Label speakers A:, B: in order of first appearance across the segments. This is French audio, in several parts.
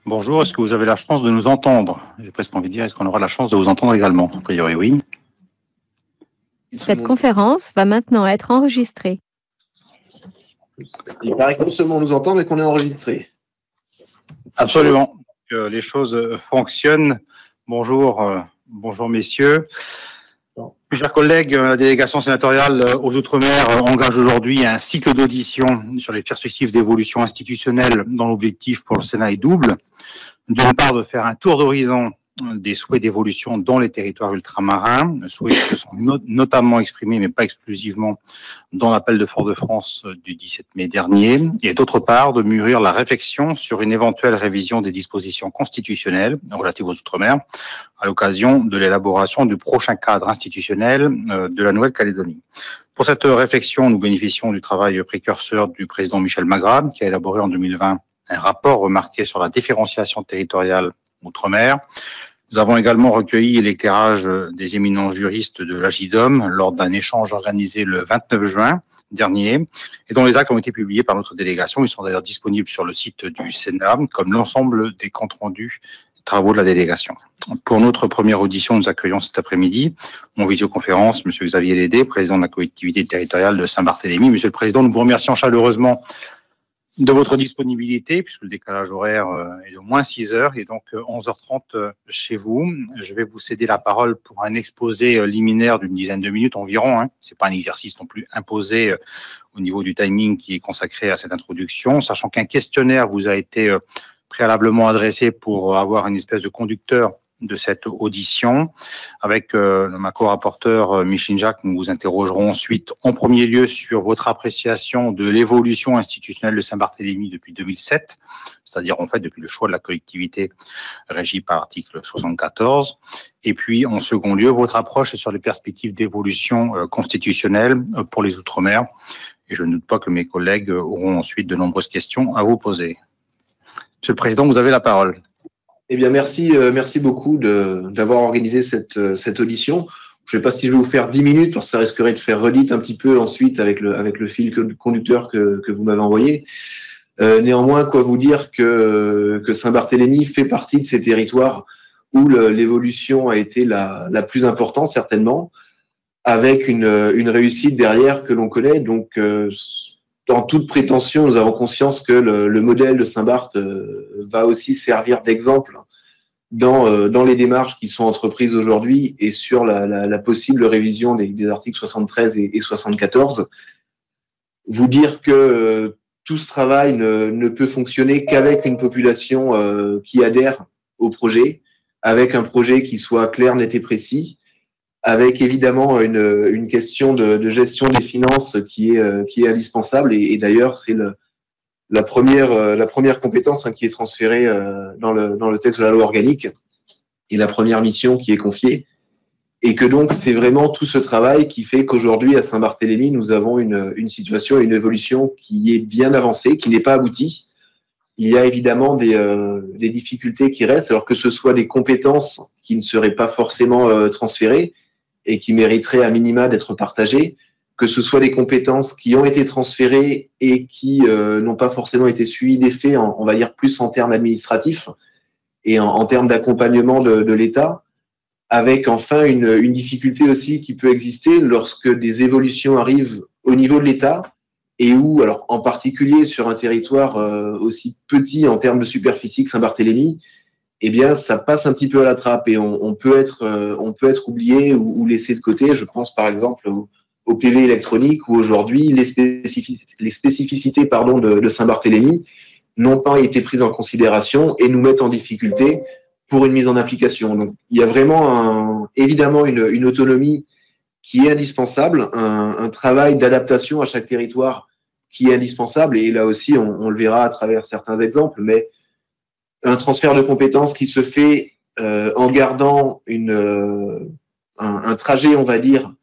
A: Bonjour, est-ce que vous avez la chance de nous entendre? J'ai presque envie de dire, est-ce qu'on aura la chance de vous entendre également? A priori, oui.
B: Cette conférence va maintenant être enregistrée.
C: Il paraît que non seulement on nous entend, mais qu'on est enregistré.
A: Absolument. Les choses fonctionnent. Bonjour, bonjour messieurs. Mes chers collègues, la délégation sénatoriale aux Outre-mer engage aujourd'hui un cycle d'auditions sur les perspectives d'évolution institutionnelle dont l'objectif pour le Sénat est double. D'une part, de faire un tour d'horizon des souhaits d'évolution dans les territoires ultramarins, souhaits qui se sont notamment exprimés, mais pas exclusivement, dans l'appel de Fort-de-France du 17 mai dernier, et d'autre part, de mûrir la réflexion sur une éventuelle révision des dispositions constitutionnelles relatives aux Outre-mer à l'occasion de l'élaboration du prochain cadre institutionnel de la Nouvelle-Calédonie. Pour cette réflexion, nous bénéficions du travail précurseur du président Michel Magras, qui a élaboré en 2020 un rapport remarqué sur la différenciation territoriale Outre-mer. Nous avons également recueilli l'éclairage des éminents juristes de l'AGIDOM lors d'un échange organisé le 29 juin dernier et dont les actes ont été publiés par notre délégation. Ils sont d'ailleurs disponibles sur le site du Sénat, comme l'ensemble des comptes rendus des travaux de la délégation. Pour notre première audition, nous accueillons cet après-midi en visioconférence M. Xavier Lédé, président de la collectivité territoriale de Saint-Barthélemy. Monsieur le Président, nous vous remercions chaleureusement de votre disponibilité, puisque le décalage horaire est de moins 6 heures et donc 11h30 chez vous. Je vais vous céder la parole pour un exposé liminaire d'une dizaine de minutes environ. C'est pas un exercice non plus imposé au niveau du timing qui est consacré à cette introduction, sachant qu'un questionnaire vous a été préalablement adressé pour avoir une espèce de conducteur de cette audition. Avec ma co-rapporteur Micheline Jacques, nous vous interrogerons ensuite en premier lieu sur votre appréciation de l'évolution institutionnelle de Saint-Barthélemy depuis 2007, c'est-à-dire en fait depuis le choix de la collectivité régie par l'article 74. Et puis en second lieu, votre approche sur les perspectives d'évolution constitutionnelle pour les Outre-mer. Et je ne doute pas que mes collègues auront ensuite de nombreuses questions à vous poser. Monsieur le Président, vous avez la parole.
C: Eh bien, merci beaucoup d'avoir organisé cette audition. Je ne sais pas si je vais vous faire 10 minutes, parce que ça risquerait de faire redite un petit peu ensuite avec le fil conducteur que vous m'avez envoyé. Néanmoins, quoi vous dire que Saint-Barthélemy fait partie de ces territoires où l'évolution a été la plus importante, certainement, avec une réussite derrière que l'on connaît. Donc, dans toute prétention, nous avons conscience que le modèle de Saint-Barth va aussi servir d'exemple dans les démarches qui sont entreprises aujourd'hui et sur la possible révision des articles 73 et 74. Vous dire que tout ce travail ne peut fonctionner qu'avec une population qui adhère au projet, avec un projet qui soit clair, net et précis, avec évidemment une question de gestion des finances qui est indispensable et d'ailleurs c'est la première compétence qui est transférée dans le texte de la loi organique et la première mission qui est confiée et que donc c'est vraiment tout ce travail qui fait qu'aujourd'hui à Saint-Barthélemy nous avons une situation et une évolution qui est bien avancée, qui n'est pas aboutie. Il y a évidemment des difficultés qui restent, alors que ce soit des compétences qui ne seraient pas forcément transférées et qui mériteraient à minima d'être partagées, que ce soit des compétences qui ont été transférées et qui n'ont pas forcément été suivies d'effet, on va dire plus en termes administratifs et en termes d'accompagnement de l'État, avec enfin une difficulté aussi qui peut exister lorsque des évolutions arrivent au niveau de l'État et où, alors en particulier sur un territoire aussi petit en termes de superficie que Saint-Barthélemy, eh bien, ça passe un petit peu à la trappe et on peut être oublié ou laissé de côté. Je pense par exemple au PV électronique où aujourd'hui les spécificités de Saint-Barthélemy n'ont pas été prises en considération et nous mettent en difficulté pour une mise en application. Donc, il y a vraiment évidemment une autonomie qui est indispensable, un travail d'adaptation à chaque territoire qui est indispensable et là aussi on le verra à travers certains exemples, mais un transfert de compétences qui se fait en gardant un trajet, on va dire,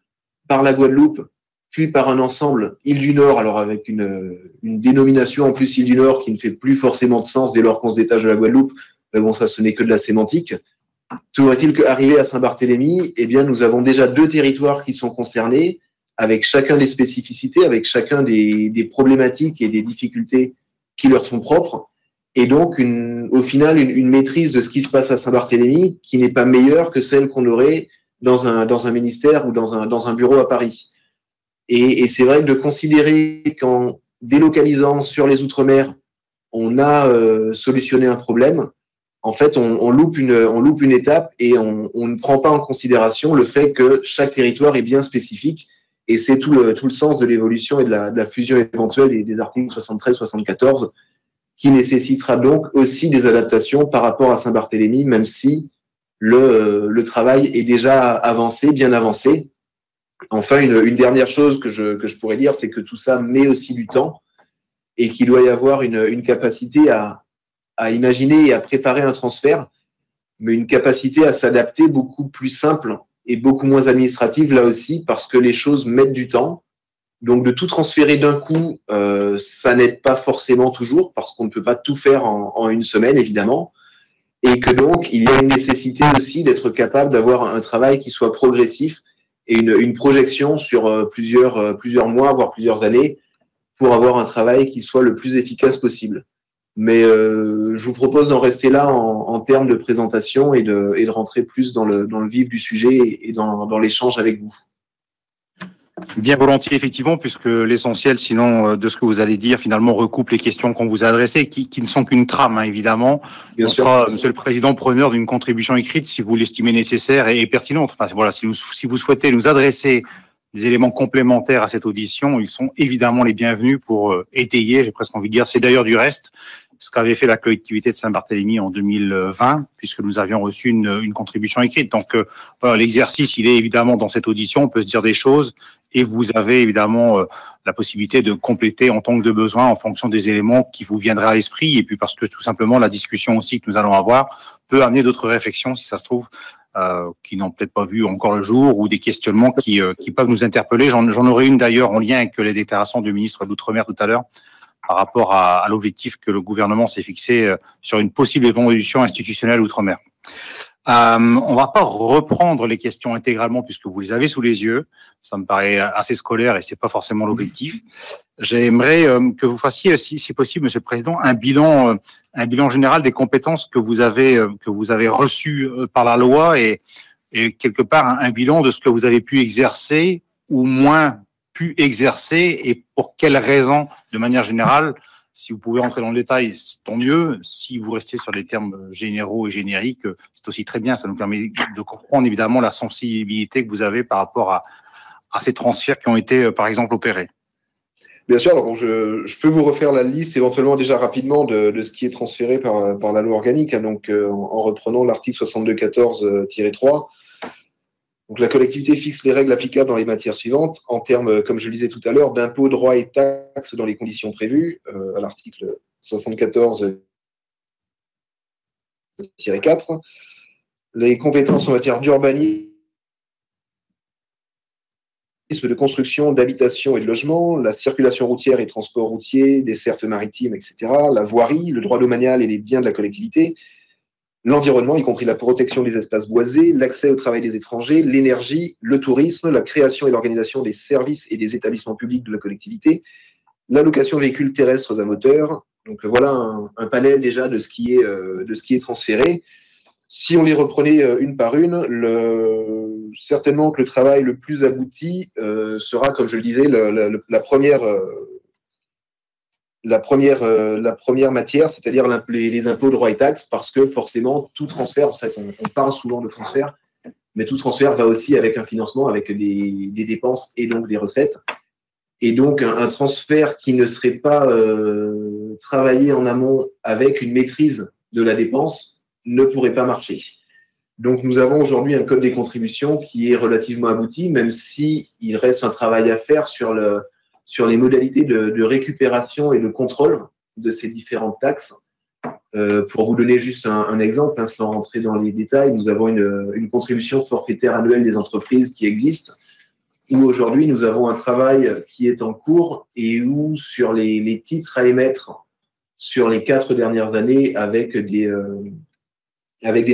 C: par la Guadeloupe, puis par un ensemble Île du Nord, alors avec une dénomination en plus Île du Nord qui ne fait plus forcément de sens dès lors qu'on se détache de la Guadeloupe, mais bon, ça ce n'est que de la sémantique. Toujours est-il qu'arrivé à Saint-Barthélemy, eh bien, nous avons déjà 2 territoires qui sont concernés, avec chacun des spécificités, avec chacun des problématiques et des difficultés qui leur sont propres. et donc au final une maîtrise de ce qui se passe à Saint-Barthélemy qui n'est pas meilleure que celle qu'on aurait dans un ministère ou dans un bureau à Paris. Et c'est vrai que de considérer qu'en délocalisant sur les Outre-mer, on a solutionné un problème, en fait, on loupe une étape et on ne prend pas en considération le fait que chaque territoire est bien spécifique. Et c'est tout le sens de l'évolution et de la fusion éventuelle des articles 73-74, qui nécessitera donc aussi des adaptations par rapport à Saint-Barthélemy, même si le travail est déjà avancé, bien avancé. Enfin, une dernière chose que je pourrais dire, c'est que tout ça met aussi du temps et qu'il doit y avoir une capacité à imaginer et à préparer un transfert, mais une capacité à s'adapter beaucoup plus simple et beaucoup moins administrative là aussi, parce que les choses mettent du temps. Donc de tout transférer d'un coup, ça n'aide pas forcément toujours, parce qu'on ne peut pas tout faire en une semaine, évidemment, et que donc il y a une nécessité aussi d'être capable d'avoir un travail qui soit progressif et une projection sur plusieurs mois, voire plusieurs années, pour avoir un travail qui soit le plus efficace possible. Mais je vous propose d'en rester là en termes de présentation et de rentrer plus dans le vif du sujet et dans l'échange avec vous.
A: Bien volontiers, effectivement, puisque l'essentiel, sinon, de ce que vous allez dire, finalement, recoupe les questions qu'on vous a adressées, qui ne sont qu'une trame, hein, évidemment.
C: Bien
A: On
C: sûr.
A: sera, Monsieur le Président, preneur d'une contribution écrite, si vous l'estimez nécessaire et pertinente. Enfin, voilà, si vous souhaitez nous adresser des éléments complémentaires à cette audition, ils sont évidemment les bienvenus pour étayer, j'ai presque envie de dire, c'est d'ailleurs du reste, ce qu'avait fait la collectivité de Saint-Barthélemy en 2020, puisque nous avions reçu une contribution écrite. Donc, voilà, l'exercice, il est évidemment dans cette audition, on peut se dire des choses, et vous avez évidemment la possibilité de compléter en tant que de besoin en fonction des éléments qui vous viendraient à l'esprit, et puis parce que tout simplement la discussion aussi que nous allons avoir peut amener d'autres réflexions, si ça se trouve, qui n'ont peut-être pas vu encore le jour, ou des questionnements qui peuvent nous interpeller. J'en aurai une d'ailleurs en lien avec les déclarations du ministre de l'Outre-mer tout à l'heure, par rapport à l'objectif que le gouvernement s'est fixé sur une possible évolution institutionnelle outre-mer. On va pas reprendre les questions intégralement puisque vous les avez sous les yeux. Ça me paraît assez scolaire et c'est pas forcément l'objectif. J'aimerais que vous fassiez, si possible, Monsieur le Président, un bilan général des compétences que vous avez reçues par la loi et quelque part un bilan de ce que vous avez pu exercer ou moins pu exercer et pour quelles raisons, de manière générale. Si vous pouvez rentrer dans le détail, tant mieux. Si vous restez sur les termes généraux et génériques, c'est aussi très bien. Ça nous permet de comprendre évidemment la sensibilité que vous avez par rapport à ces transferts qui ont été, par exemple, opérés.
C: Bien sûr, alors je peux vous refaire la liste éventuellement déjà rapidement de ce qui est transféré par la loi organique, hein, donc en reprenant l'article 6214-3. Donc, la collectivité fixe les règles applicables dans les matières suivantes, en termes, comme je le disais tout à l'heure, d'impôts, droits et taxes dans les conditions prévues, à l'article 74-4. Les compétences en matière d'urbanisme, de construction, d'habitation et de logement, la circulation routière et transport routier, dessertes maritimes, etc., la voirie, le droit domanial et les biens de la collectivité, l'environnement, y compris la protection des espaces boisés, l'accès au travail des étrangers, l'énergie, le tourisme, la création et l'organisation des services et des établissements publics de la collectivité, l'allocation de véhicules terrestres à moteur. Donc voilà un panel déjà de ce qui est transféré. Si on les reprenait une par une, certainement que le travail le plus abouti sera, comme je le disais, la première matière, c'est-à-dire les impôts, droits et taxes, parce que forcément, tout transfert, on parle souvent de transfert, mais tout transfert va aussi avec un financement, avec des dépenses et donc des recettes. Et donc, un transfert qui ne serait pas travaillé en amont avec une maîtrise de la dépense ne pourrait pas marcher. Donc, nous avons aujourd'hui un code des contributions qui est relativement abouti, même s'il reste un travail à faire sur les modalités de récupération et de contrôle de ces différentes taxes. Pour vous donner juste un exemple, hein, sans rentrer dans les détails, nous avons une contribution forfaitaire annuelle des entreprises qui existe, où aujourd'hui nous avons un travail qui est en cours et où sur les titres à émettre sur les 4 dernières années avec des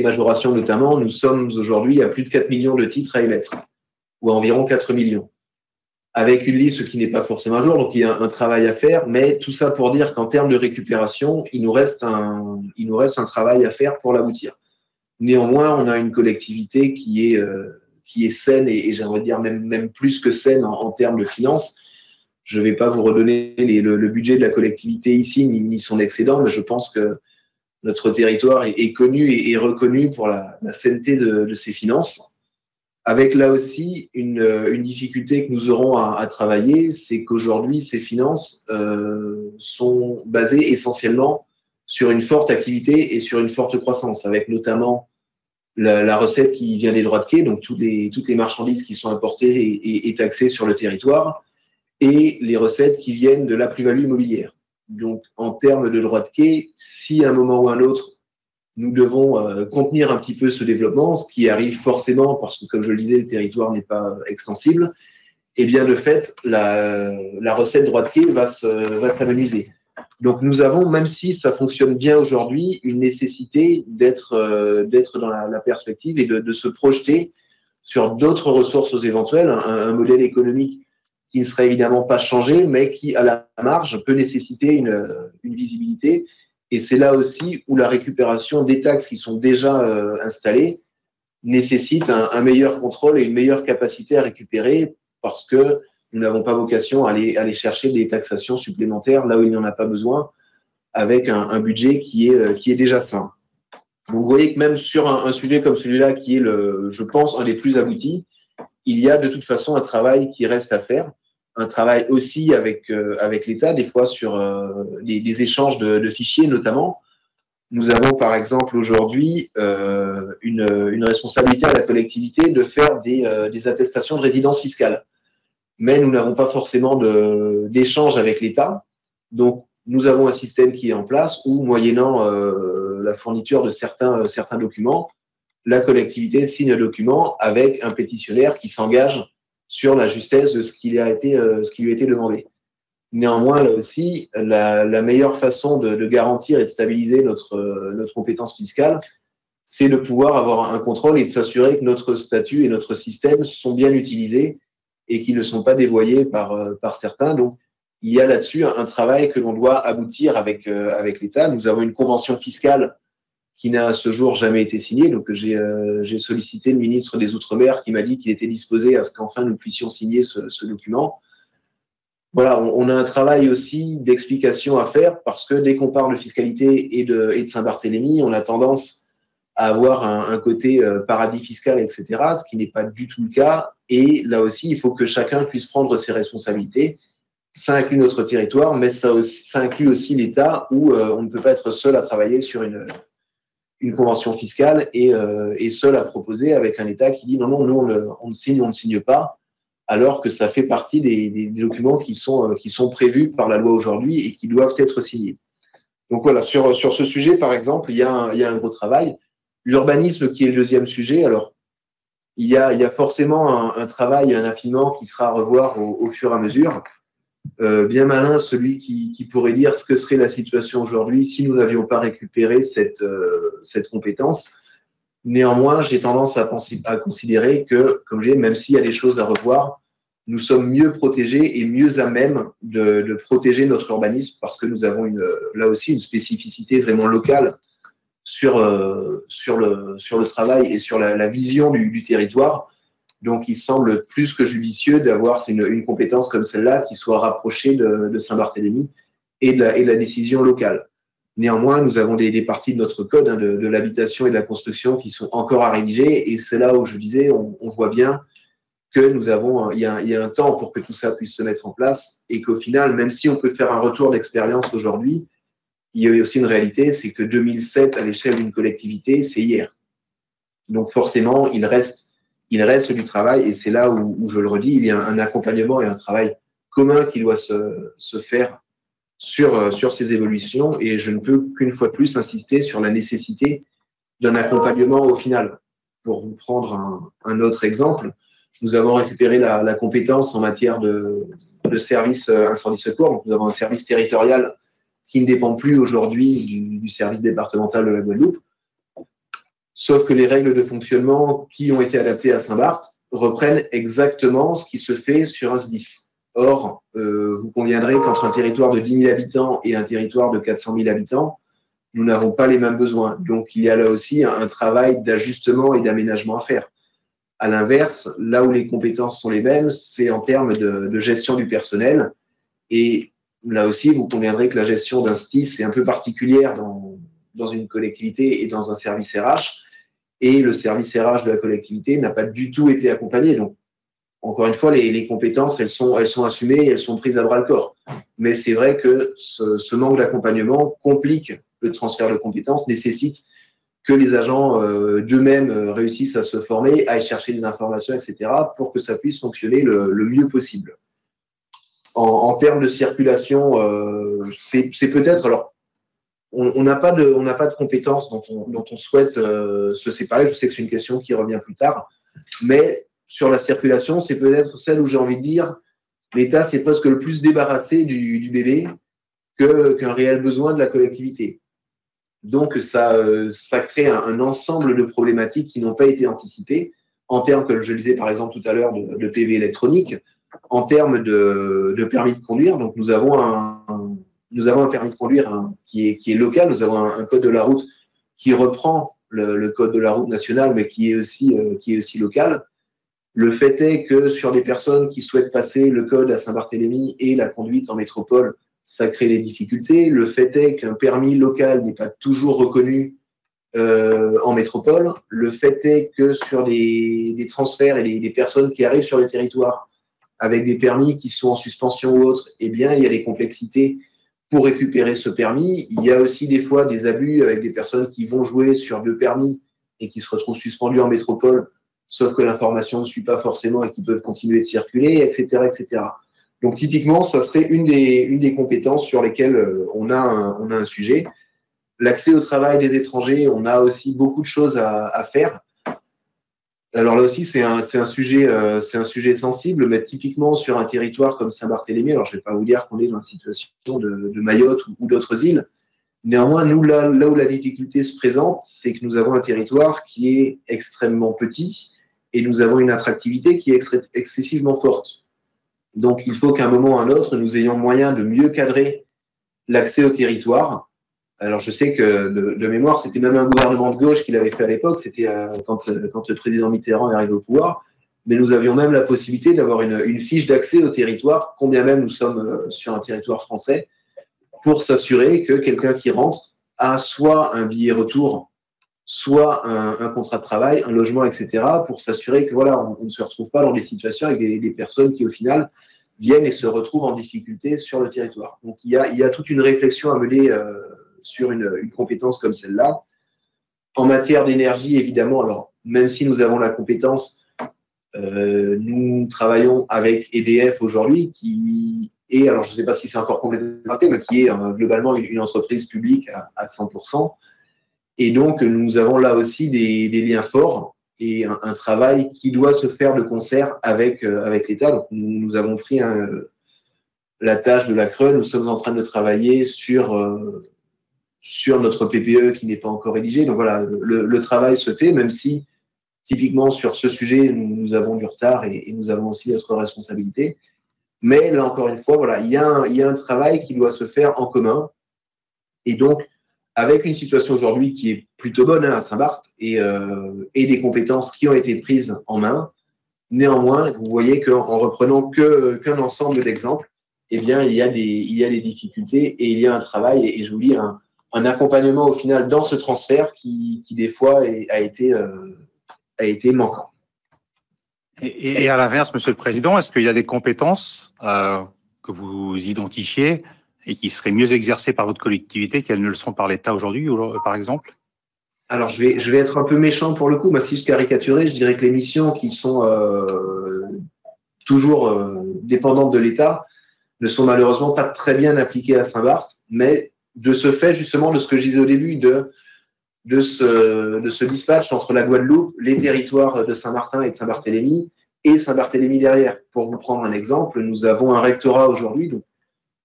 C: majorations notamment, nous sommes aujourd'hui à plus de 4 millions de titres à émettre, ou à environ 4 millions. avec une liste qui n'est pas forcément à jour, donc il y a un travail à faire, mais tout ça pour dire qu'en termes de récupération, il nous reste un travail à faire pour l'aboutir. Néanmoins, on a une collectivité qui est saine et j'aimerais dire même plus que saine en termes de finances. Je ne vais pas vous redonner le budget de la collectivité ici, ni son excédent, mais je pense que notre territoire est connu et reconnu pour la sainteté de ses finances. Avec là aussi une difficulté que nous aurons à travailler, c'est qu'aujourd'hui, ces finances sont basées essentiellement sur une forte activité et sur une forte croissance, avec notamment la recette qui vient des droits de quai, donc toutes les marchandises qui sont importées et taxées sur le territoire, et les recettes qui viennent de la plus-value immobilière. Donc, en termes de droits de quai, si à un moment ou un autre, nous devons contenir un petit peu ce développement, ce qui arrive forcément parce que, comme je le disais, le territoire n'est pas extensible, et bien de fait, la recette droit de quai va s'amenuiser. Donc nous avons, même si ça fonctionne bien aujourd'hui, une nécessité d'être dans la perspective et de se projeter sur d'autres ressources éventuelles, un modèle économique qui ne serait évidemment pas changé, mais qui, à la marge, peut nécessiter une visibilité. Et c'est là aussi où la récupération des taxes qui sont déjà installées nécessite un meilleur contrôle et une meilleure capacité à récupérer, parce que nous n'avons pas vocation à aller chercher des taxations supplémentaires là où il n'y en a pas besoin, avec un budget qui est déjà sain. Donc vous voyez que même sur un sujet comme celui-là, qui est, je pense, un des plus aboutis, il y a de toute façon un travail qui reste à faire, un travail aussi avec l'État, des fois sur les échanges de fichiers notamment. Nous avons par exemple aujourd'hui une responsabilité à la collectivité de faire des attestations de résidence fiscale. Mais nous n'avons pas forcément d'échange avec l'État. Donc, nous avons un système qui est en place où, moyennant la fourniture de certains documents, la collectivité signe un document avec un pétitionnaire qui s'engage sur la justesse de ce qui lui a été demandé. Néanmoins, là aussi, la meilleure façon de garantir et de stabiliser notre compétence fiscale, c'est de pouvoir avoir un contrôle et de s'assurer que notre statut et notre système sont bien utilisés et qui ne sont pas dévoyés par certains. Donc, il y a là-dessus un travail que l'on doit aboutir avec l'État. Nous avons une convention fiscale qui n'a à ce jour jamais été signée. Donc, j'ai sollicité le ministre des Outre-mer qui m'a dit qu'il était disposé à ce qu'enfin nous puissions signer ce document. Voilà, on a un travail aussi d'explication à faire parce que dès qu'on parle de fiscalité et de Saint-Barthélemy, on a tendance à avoir un côté paradis fiscal, etc., ce qui n'est pas du tout le cas. Et là aussi, il faut que chacun puisse prendre ses responsabilités. Ça inclut notre territoire, mais ça inclut aussi l'État où on ne peut pas être seul à travailler sur une convention fiscale et seul à proposer avec un État qui dit non, nous on ne signe pas, alors que ça fait partie des documents qui sont prévus par la loi aujourd'hui et qui doivent être signés. Donc voilà, sur ce sujet, par exemple, il y a un gros travail. L'urbanisme, qui est le deuxième sujet, alors il y a forcément un travail, un affinement qui sera à revoir au fur et à mesure. Bien malin celui qui pourrait dire ce que serait la situation aujourd'hui si nous n'avions pas récupéré cette compétence. Néanmoins, j'ai tendance à considérer que, comme je dis, même s'il y a des choses à revoir, nous sommes mieux protégés et mieux à même de protéger notre urbanisme parce que nous avons là aussi une spécificité vraiment locale sur le travail et sur la vision du territoire. Donc, il semble plus que judicieux d'avoir une compétence comme celle-là qui soit rapprochée de Saint-Barthélemy et de la décision locale. Néanmoins, nous avons des parties de notre code de l'habitation et de la construction qui sont encore à rédiger et c'est là où je disais, on voit bien que il y a un temps pour que tout ça puisse se mettre en place et qu'au final, même si on peut faire un retour d'expérience aujourd'hui, il y a aussi une réalité, c'est que 2007 à l'échelle d'une collectivité, c'est hier. Donc forcément, il reste du travail et c'est là où je le redis, il y a un accompagnement et un travail commun qui doit se faire sur ces évolutions et je ne peux qu'une fois de plus insister sur la nécessité d'un accompagnement au final. Pour vous prendre un autre exemple, nous avons récupéré la compétence en matière de service incendie secours. Donc nous avons un service territorial qui ne dépend plus aujourd'hui du service départemental de la Guadeloupe. Sauf que les règles de fonctionnement qui ont été adaptées à Saint-Barth reprennent exactement ce qui se fait sur un SDIS. Or, vous conviendrez qu'entre un territoire de 10 000 habitants et un territoire de 400 000 habitants, nous n'avons pas les mêmes besoins. Donc, il y a là aussi un travail d'ajustement et d'aménagement à faire. À l'inverse, là où les compétences sont les mêmes, c'est en termes de gestion du personnel. Et là aussi, vous conviendrez que la gestion d'un STIS est un peu particulière dans une collectivité et dans un service RH. Et le service RH de la collectivité n'a pas du tout été accompagné. Donc, encore une fois, les compétences, elles sont assumées, elles sont prises à bras-le-corps. Mais c'est vrai que ce manque d'accompagnement complique le transfert de compétences, nécessite que les agents d'eux-mêmes réussissent à se former, à aller chercher des informations, etc., pour que ça puisse fonctionner le mieux possible. En termes de circulation, c'est peut-être… Alors, on n'a pas de compétences dont on souhaite se séparer. Je sais que c'est une question qui revient plus tard. Mais sur la circulation, c'est peut-être celle où j'ai envie de dire l'État s'est presque le plus débarrassé du bébé qu'un réel besoin de la collectivité. Donc, ça crée un ensemble de problématiques qui n'ont pas été anticipées en termes, comme je le disais par exemple tout à l'heure, de PV électronique, en termes de permis de conduire. Donc, nous avons un permis de conduire qui est local. Nous avons un code de la route qui reprend le code de la route national, mais qui est aussi local. Le fait est que sur des personnes qui souhaitent passer le code à Saint-Barthélemy et la conduite en métropole, ça crée des difficultés. Le fait est qu'un permis local n'est pas toujours reconnu en métropole. Le fait est que sur des transferts et des personnes qui arrivent sur le territoire avec des permis qui sont en suspension ou autres, eh bien, il y a des complexités pour récupérer ce permis. Il y a aussi des fois des abus avec des personnes qui vont jouer sur 2 permis et qui se retrouvent suspendus en métropole, sauf que l'information ne suit pas forcément et qui peuvent continuer de circuler, etc., etc. Donc, typiquement, ça serait une des compétences sur lesquelles on a un sujet. L'accès au travail des étrangers, on a aussi beaucoup de choses à faire. Alors là aussi, c'est un sujet sensible, mais typiquement sur un territoire comme Saint-Barthélemy, alors je ne vais pas vous dire qu'on est dans une situation de Mayotte ou d'autres îles. Néanmoins, nous, là où la difficulté se présente, c'est que nous avons un territoire qui est extrêmement petit et nous avons une attractivité qui est excessivement forte. Donc, il faut qu'à un moment ou à un autre, nous ayons moyen de mieux cadrer l'accès au territoire. Alors, je sais que de mémoire, c'était même un gouvernement de gauche qui l'avait fait à l'époque, c'était quand le président Mitterrand est arrivé au pouvoir, mais nous avions même la possibilité d'avoir une fiche d'accès au territoire, combien même nous sommes sur un territoire français, pour s'assurer que quelqu'un qui rentre a soit un billet retour, soit un contrat de travail, un logement, etc., pour s'assurer que voilà, on ne se retrouve pas dans des situations avec des personnes qui, au final, viennent et se retrouvent en difficulté sur le territoire. Donc, il y a toute une réflexion à mener sur une compétence comme celle-là. En matière d'énergie, évidemment, alors, même si nous avons la compétence, nous travaillons avec EDF aujourd'hui, qui est, alors je ne sais pas si c'est encore complètement, mais qui est globalement une entreprise publique à 100%. Et donc, nous avons là aussi des liens forts et un travail qui doit se faire de concert avec l'État. Donc, nous avons pris la tâche de la CRE. Nous sommes en train de travailler sur notre PPE qui n'est pas encore rédigé. Donc voilà, le travail se fait, même si typiquement sur ce sujet, nous avons du retard et nous avons aussi notre responsabilité. Mais là, encore une fois, voilà, il y a un travail qui doit se faire en commun. Et donc, avec une situation aujourd'hui qui est plutôt bonne à Saint-Barth et des compétences qui ont été prises en main, néanmoins, vous voyez qu'en reprenant qu'un ensemble d'exemples, eh bien, il y a des difficultés et il y a un travail et je vous dis un accompagnement au final dans ce transfert qui des fois a été manquant.
A: Et à l'inverse, Monsieur le Président, est-ce qu'il y a des compétences que vous identifiez et qui seraient mieux exercées par votre collectivité qu'elles ne le sont par l'État aujourd'hui, par exemple?
C: Alors, je vais être un peu méchant pour le coup, mais si je caricaturais, je dirais que les missions qui sont toujours dépendantes de l'État ne sont malheureusement pas très bien appliquées à Saint-Barth, mais de ce fait, justement, de ce que je disais au début, de ce dispatch entre la Guadeloupe, les territoires de Saint-Martin et de Saint-Barthélemy, et Saint-Barthélemy derrière. Pour vous prendre un exemple, nous avons un rectorat aujourd'hui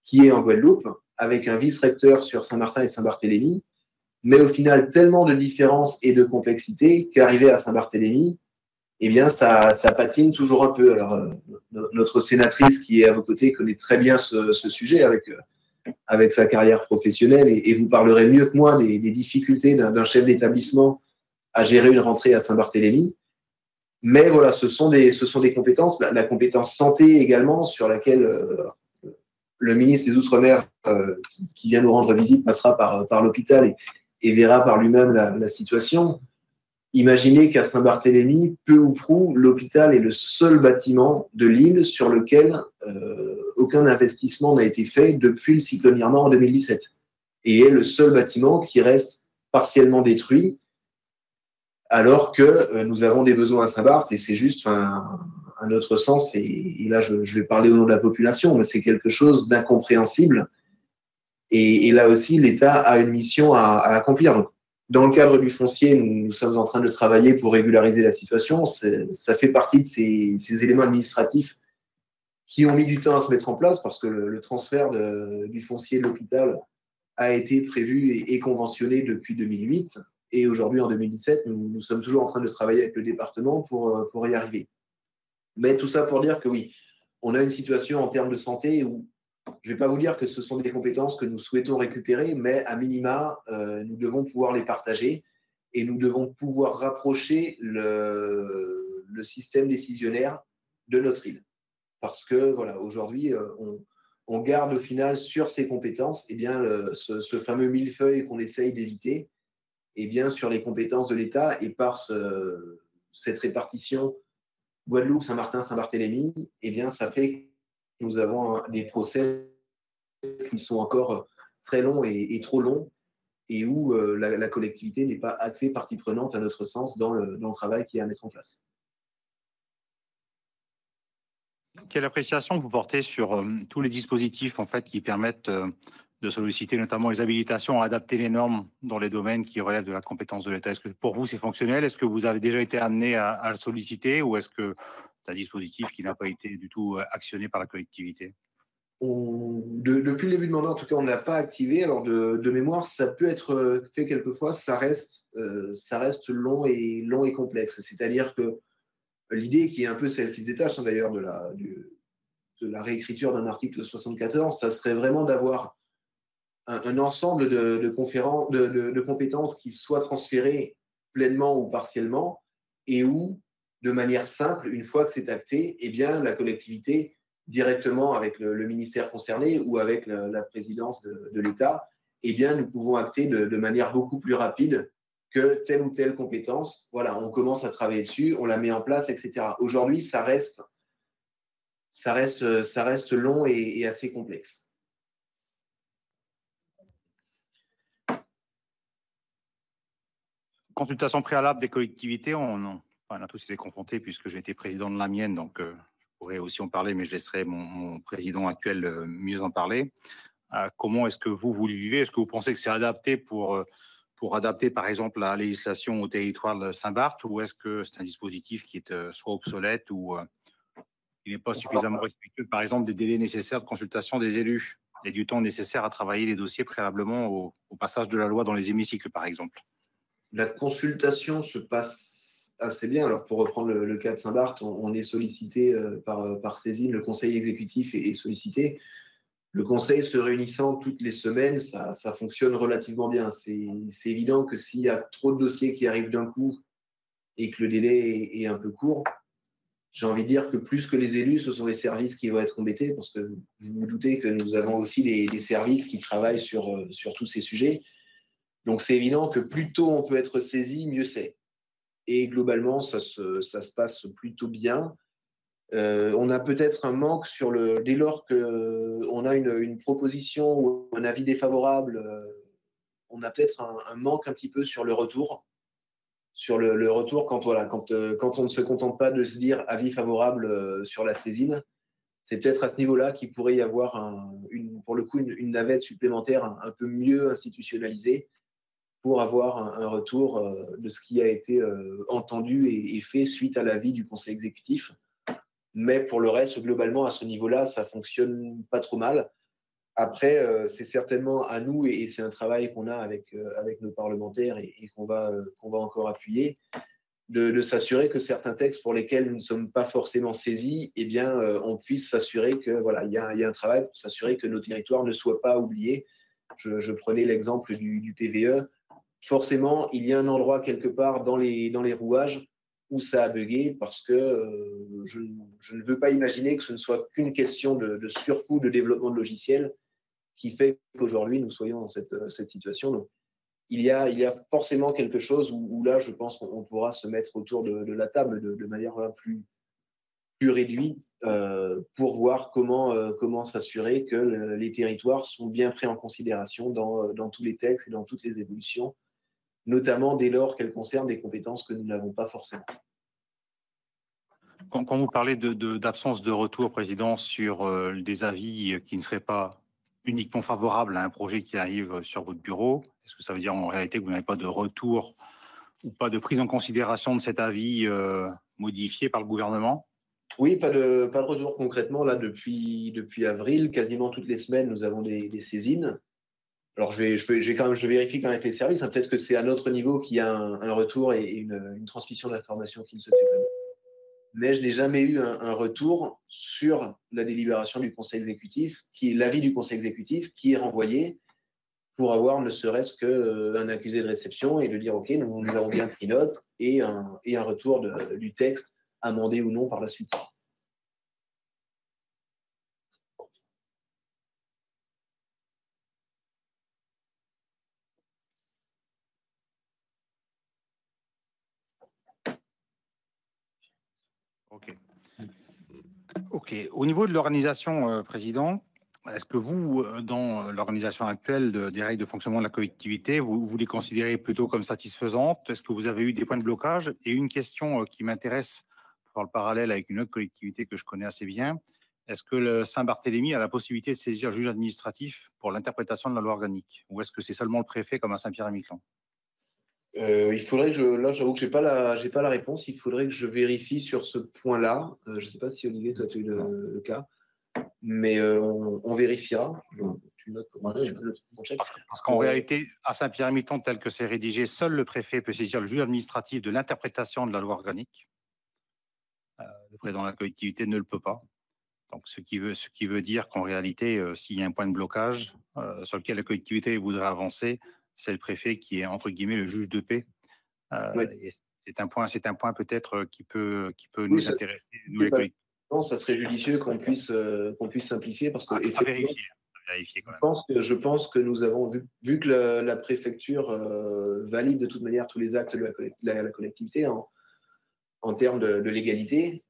C: qui est en Guadeloupe, avec un vice-recteur sur Saint-Martin et eh bien, ça patine toujours un peu. Alors, notre sénatrice qui est à vos côtés connaît très bien ce sujet avec sa carrière professionnelle et vous parlerez mieux que moi des difficultés d'un chef d'établissement à gérer une rentrée à Saint-Barthélemy. Mais voilà, ce sont des compétences. La compétence santé également, sur laquelle le ministre des Outre-mer, qui vient nous rendre visite, passera par l'hôpital et verra par lui-même la situation. Imaginez qu'à Saint-Barthélemy, peu ou prou, l'hôpital est le seul bâtiment de l'île sur lequel aucun investissement n'a été fait depuis le cyclone Irma en 2017. Et est le seul bâtiment qui reste partiellement détruit, alors que nous avons des besoins à Saint-Barth, et c'est juste un autre sens, et là je vais parler au nom de la population, mais c'est quelque chose d'incompréhensible. Et là aussi, l'État a une mission à accomplir. Donc, dans le cadre du foncier, nous sommes en train de travailler pour régulariser la situation. Ça fait partie de ces éléments administratifs qui ont mis du temps à se mettre en place parce que le transfert du foncier de l'hôpital a été prévu et conventionné depuis 2008. Et aujourd'hui, en 2017, nous sommes toujours en train de travailler avec le département pour y arriver. Mais tout ça pour dire que oui, on a une situation en termes de santé où je ne vais pas vous dire que ce sont des compétences que nous souhaitons récupérer, mais à minima, nous devons pouvoir les partager et nous devons pouvoir rapprocher le système décisionnaire de notre île. Parce que voilà, aujourd'hui, on garde au final sur ces compétences eh bien, ce fameux millefeuille qu'on essaye d'éviter eh bien, sur les compétences de l'État et par cette répartition Guadeloupe, Saint-Martin, Saint-Barthélemy, eh bien, ça fait que nous avons des procès qui sont encore très longs et trop longs et où la collectivité n'est pas assez partie prenante, à notre sens, dans le travail qui est à mettre en place.
A: Quelle appréciation vous portez sur tous les dispositifs en fait, qui permettent de solliciter notamment les habilitations à adapter les normes dans les domaines qui relèvent de la compétence de l'État? Est-ce que pour vous c'est fonctionnel? Est-ce que vous avez déjà été amené à le solliciter ou est-ce que c'est un dispositif qui n'a pas été du tout actionné par la collectivité?
C: Depuis le début de mandat, en tout cas, on n'a pas activé. Alors, de mémoire, ça peut être fait quelquefois, ça reste long et complexe. C'est-à-dire que l'idée, qui est un peu celle qui se détache d'ailleurs de la réécriture d'un article 74, ça serait vraiment d'avoir un ensemble de compétences qui soient transférées pleinement ou partiellement et où, de manière simple, une fois que c'est acté, eh bien, la collectivité directement avec le ministère concerné ou avec la présidence de l'État, eh bien, nous pouvons acter de manière beaucoup plus rapide que telle ou telle compétence. Voilà, on commence à travailler dessus, on la met en place, etc. Aujourd'hui, ça reste long et assez complexe.
A: Consultation préalable des collectivités, on a tous été confrontés puisque j'ai été président de la mienne, donc je pourrais aussi en parler, mais je laisserai mon président actuel mieux en parler. Comment est-ce que vous le vivez? Est-ce que vous pensez que c'est adapté pour adapter, par exemple, la législation au territoire de Saint-Barth, ou est-ce que c'est un dispositif qui est soit obsolète ou il n'est pas suffisamment respectueux, par exemple, des délais nécessaires de consultation des élus et du temps nécessaire à travailler les dossiers préalablement au passage de la loi dans les hémicycles, par exemple?
C: La consultation se passe assez bien. Alors, pour reprendre le cas de Saint-Barth, on est sollicité par saisine, le conseil exécutif est sollicité. Le conseil se réunissant toutes les semaines, ça fonctionne relativement bien. C'est évident que s'il y a trop de dossiers qui arrivent d'un coup et que le délai est un peu court, j'ai envie de dire que plus que les élus, ce sont les services qui vont être embêtés, parce que vous vous doutez que nous avons aussi des services qui travaillent sur tous ces sujets. Donc, c'est évident que plus tôt on peut être saisi, mieux c'est. Et globalement, ça se passe plutôt bien. On a peut-être un manque dès lors qu'on a une proposition ou un avis défavorable, on a peut-être un manque un petit peu sur le retour. Sur le retour, quand on ne se contente pas de se dire avis favorable sur la saisine, c'est peut-être à ce niveau-là qu'il pourrait y avoir pour le coup une navette supplémentaire un peu mieux institutionnalisée pour avoir un retour de ce qui a été entendu et fait suite à l'avis du conseil exécutif. Mais pour le reste, globalement, à ce niveau-là, ça ne fonctionne pas trop mal. Après, c'est certainement à nous, et c'est un travail qu'on a avec nos parlementaires et qu'on va encore appuyer, de s'assurer que certains textes pour lesquels nous ne sommes pas forcément saisis, eh bien, on puisse s'assurer que voilà, il y a un travail pour s'assurer que nos territoires ne soient pas oubliés. Je prenais l'exemple du PVE. Forcément, il y a un endroit quelque part dans les rouages où ça a bugué parce que je ne veux pas imaginer que ce ne soit qu'une question de surcoût de développement de logiciels qui fait qu'aujourd'hui nous soyons dans cette situation. Donc, il y a forcément quelque chose où là, je pense qu'on pourra se mettre autour de la table de manière plus réduite pour voir comment s'assurer que les territoires sont bien pris en considération dans tous les textes et dans toutes les évolutions, notamment dès lors qu'elles concernent des compétences que nous n'avons pas forcément.
A: Quand vous parlez d'absence de retour, Président, sur des avis qui ne seraient pas uniquement favorables à un projet qui arrive sur votre bureau, est-ce que ça veut dire en réalité que vous n'avez pas de retour ou pas de prise en considération de cet avis modifié par le gouvernement?
C: Oui, pas de retour concrètement. Là, depuis avril, quasiment toutes les semaines, nous avons des saisines. Alors, je vérifie quand même avec les services. Hein, peut-être que c'est à notre niveau qu'il y a un retour et une transmission d'informations qui ne se fait pas. Mais je n'ai jamais eu un retour sur la délibération du Conseil exécutif, qui est l'avis du Conseil exécutif, qui est renvoyé pour avoir ne serait-ce qu'un accusé de réception et de dire OK, nous avons bien pris note et un retour du texte amendé ou non par la suite.
A: OK. Au niveau de l'organisation, Président, est-ce que vous, dans l'organisation actuelle des règles de fonctionnement de la collectivité, vous les considérez plutôt comme satisfaisantes? Est-ce que vous avez eu des points de blocage? Et une question qui m'intéresse, pour faire le parallèle avec une autre collectivité que je connais assez bien, est-ce que le Saint-Barthélemy a la possibilité de saisir le juge administratif pour l'interprétation de la loi organique? Ou est-ce que c'est seulement le préfet comme à Saint-Pierre-et-Miquelon?
C: Il faudrait que là, j'avoue que j'ai pas la réponse. Il faudrait que je vérifie sur ce point-là. Je ne sais pas si Olivier, toi, tu as eu le cas, mais on vérifiera. Tu notes pour moi,
A: parce qu'en réalité, à Saint-Pierre-et-Miquelon, tel que c'est rédigé, seul le préfet peut saisir le juge administratif de l'interprétation de la loi organique. Le président de la collectivité ne le peut pas. Donc, ce qui veut dire qu'en réalité, s'il y a un point de blocage sur lequel la collectivité voudrait avancer, c'est le préfet qui est, entre guillemets, le juge de paix. Et c'est un point peut-être qui peut nous intéresser, nous les collectivités.
C: Non, ça serait judicieux qu'on puisse simplifier parce que
A: à vérifier quand même.
C: Je pense que nous avons vu que la préfecture valide de toute manière tous les actes de la collectivité en termes de légalité.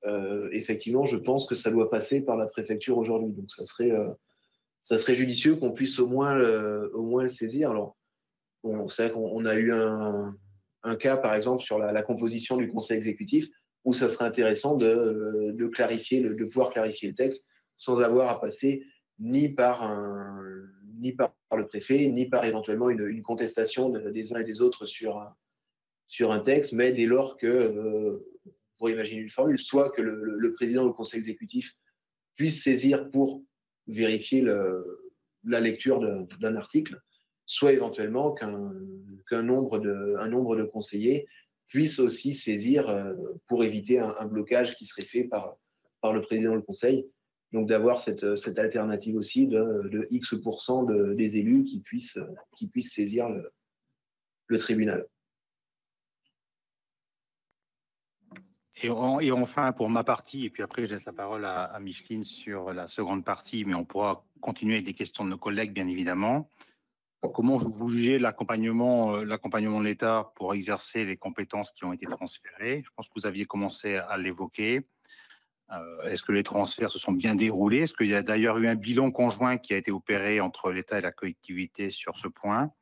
C: Effectivement, je pense que ça doit passer par la préfecture aujourd'hui. Donc, ça serait judicieux qu'on puisse au moins le saisir. Alors, bon, c'est vrai qu'on a eu un cas, par exemple, sur la composition du conseil exécutif, où ça serait intéressant de pouvoir clarifier le texte sans avoir à passer ni par le préfet, ni par éventuellement une contestation des uns et des autres sur un texte, mais dès lors que, pour imaginer une formule, soit que le président du conseil exécutif puisse saisir pour vérifier la lecture d'un article, soit éventuellement qu'un nombre de conseillers puisse aussi saisir pour éviter un blocage qui serait fait par le président du conseil. Donc d'avoir cette alternative aussi de X% des élus qui puissent saisir le tribunal.
A: Et enfin, pour ma partie, et puis après je laisse la parole à Micheline sur la seconde partie, mais on pourra continuer avec des questions de nos collègues, bien évidemment. Comment vous jugez l'accompagnement de l'État pour exercer les compétences qui ont été transférées? Je pense que vous aviez commencé à l'évoquer. Est-ce que les transferts se sont bien déroulés? Est-ce qu'il y a d'ailleurs eu un bilan conjoint qui a été opéré entre l'État et la collectivité sur ce point?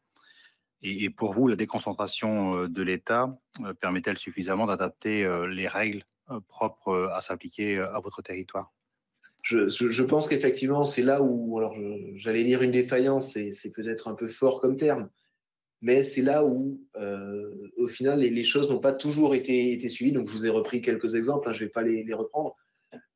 A: Et pour vous, la déconcentration de l'État permet-elle suffisamment d'adapter les règles propres à s'appliquer à votre territoire?
C: Je pense qu'effectivement, c'est là où, alors j'allais lire une défaillance, c'est peut-être un peu fort comme terme, mais c'est là où, au final, les choses n'ont pas toujours été suivies. Donc, je vous ai repris quelques exemples, hein, je ne vais pas les reprendre,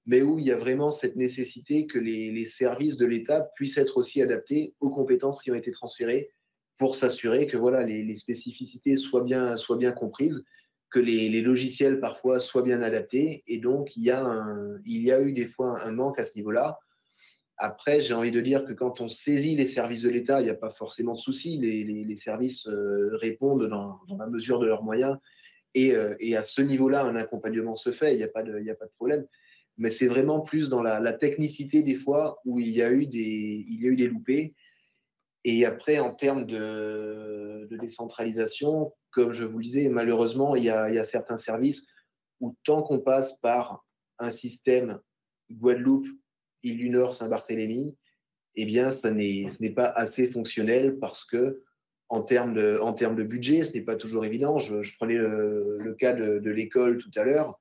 C: mais où il y a vraiment cette nécessité que les services de l'État puissent être aussi adaptés aux compétences qui ont été transférées pour s'assurer que voilà, les spécificités soient bien comprises, que les logiciels parfois soient bien adaptés. Et donc, il y a eu des fois un manque à ce niveau-là. Après, j'ai envie de dire que quand on saisit les services de l'État, il n'y a pas forcément de souci. Les services répondent dans la mesure de leurs moyens. Et à ce niveau-là, un accompagnement se fait, il n'y a pas de problème. Mais c'est vraiment plus dans la technicité des fois où il y a eu des loupés. Et après, en termes de décentralisation, comme je vous le disais, malheureusement, il y a certains services où tant qu'on passe par un système Guadeloupe, Île du Nord, Saint-Barthélemy, eh bien, ce n'est pas assez fonctionnel parce que en termes de budget, ce n'est pas toujours évident. Je prenais le cas de l'école tout à l'heure.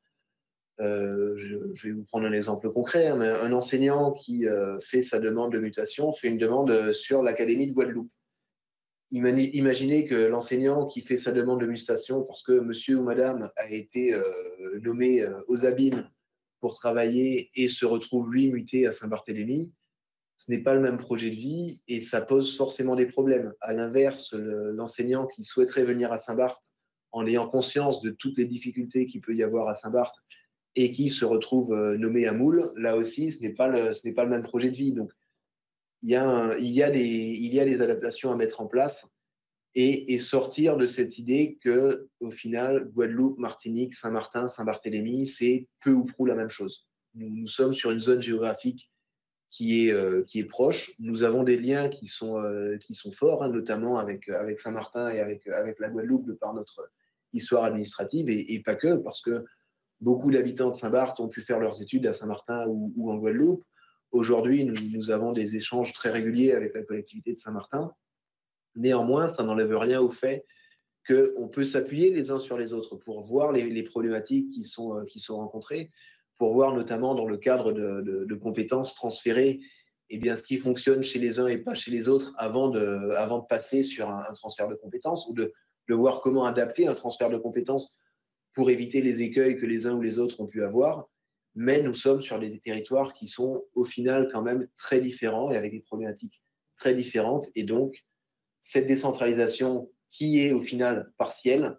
C: Je vais vous prendre un exemple concret. Hein, mais un enseignant qui fait sa demande de mutation fait une demande sur l'Académie de Guadeloupe. Imaginez que l'enseignant qui fait sa demande de mutation parce que monsieur ou madame a été nommé aux abîmes pour travailler et se retrouve lui muté à Saint-Barthélemy, ce n'est pas le même projet de vie et ça pose forcément des problèmes. À l'inverse, l'enseignant qui souhaiterait venir à Saint-Barth en ayant conscience de toutes les difficultés qu'il peut y avoir à Saint-Barth et qui se retrouve nommé à Moule, là aussi, ce n'est pas le même projet de vie. Donc, il y a des adaptations à mettre en place et sortir de cette idée que, au final, Guadeloupe, Martinique, Saint-Martin, Saint-Barthélemy, c'est peu ou prou la même chose. Nous sommes sur une zone géographique qui est proche. Nous avons des liens qui sont forts, hein, notamment avec Saint-Martin et avec la Guadeloupe de par notre histoire administrative et pas que, parce que beaucoup d'habitants de Saint-Barth ont pu faire leurs études à Saint-Martin ou en Guadeloupe. Aujourd'hui, nous avons des échanges très réguliers avec la collectivité de Saint-Martin. Néanmoins, ça n'enlève rien au fait qu'on peut s'appuyer les uns sur les autres pour voir les problématiques qui sont rencontrées, pour voir notamment dans le cadre de compétences transférées, eh bien, ce qui fonctionne chez les uns et pas chez les autres avant de passer sur un transfert de compétences ou de voir comment adapter un transfert de compétences pour éviter les écueils que les uns ou les autres ont pu avoir. Mais nous sommes sur des territoires qui sont au final quand même très différents et avec des problématiques très différentes. Et donc, cette décentralisation qui est au final partielle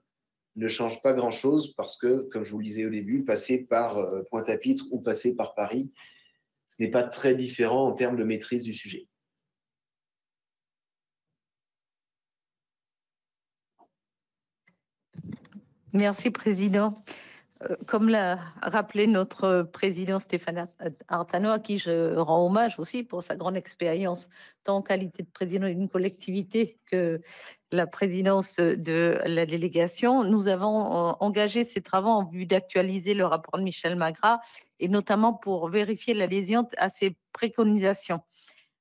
C: ne change pas grand-chose parce que, comme je vous le disais au début, passer par Pointe-à-Pitre ou passer par Paris, ce n'est pas très différent en termes de maîtrise du sujet.
D: Merci, Président. Comme l'a rappelé notre président Stéphane Artano, à qui je rends hommage aussi pour sa grande expérience, tant en qualité de président d'une collectivité que la présidence de la délégation, nous avons engagé ces travaux en vue d'actualiser le rapport de Michel Magras et notamment pour vérifier l'adhésion à ces préconisations.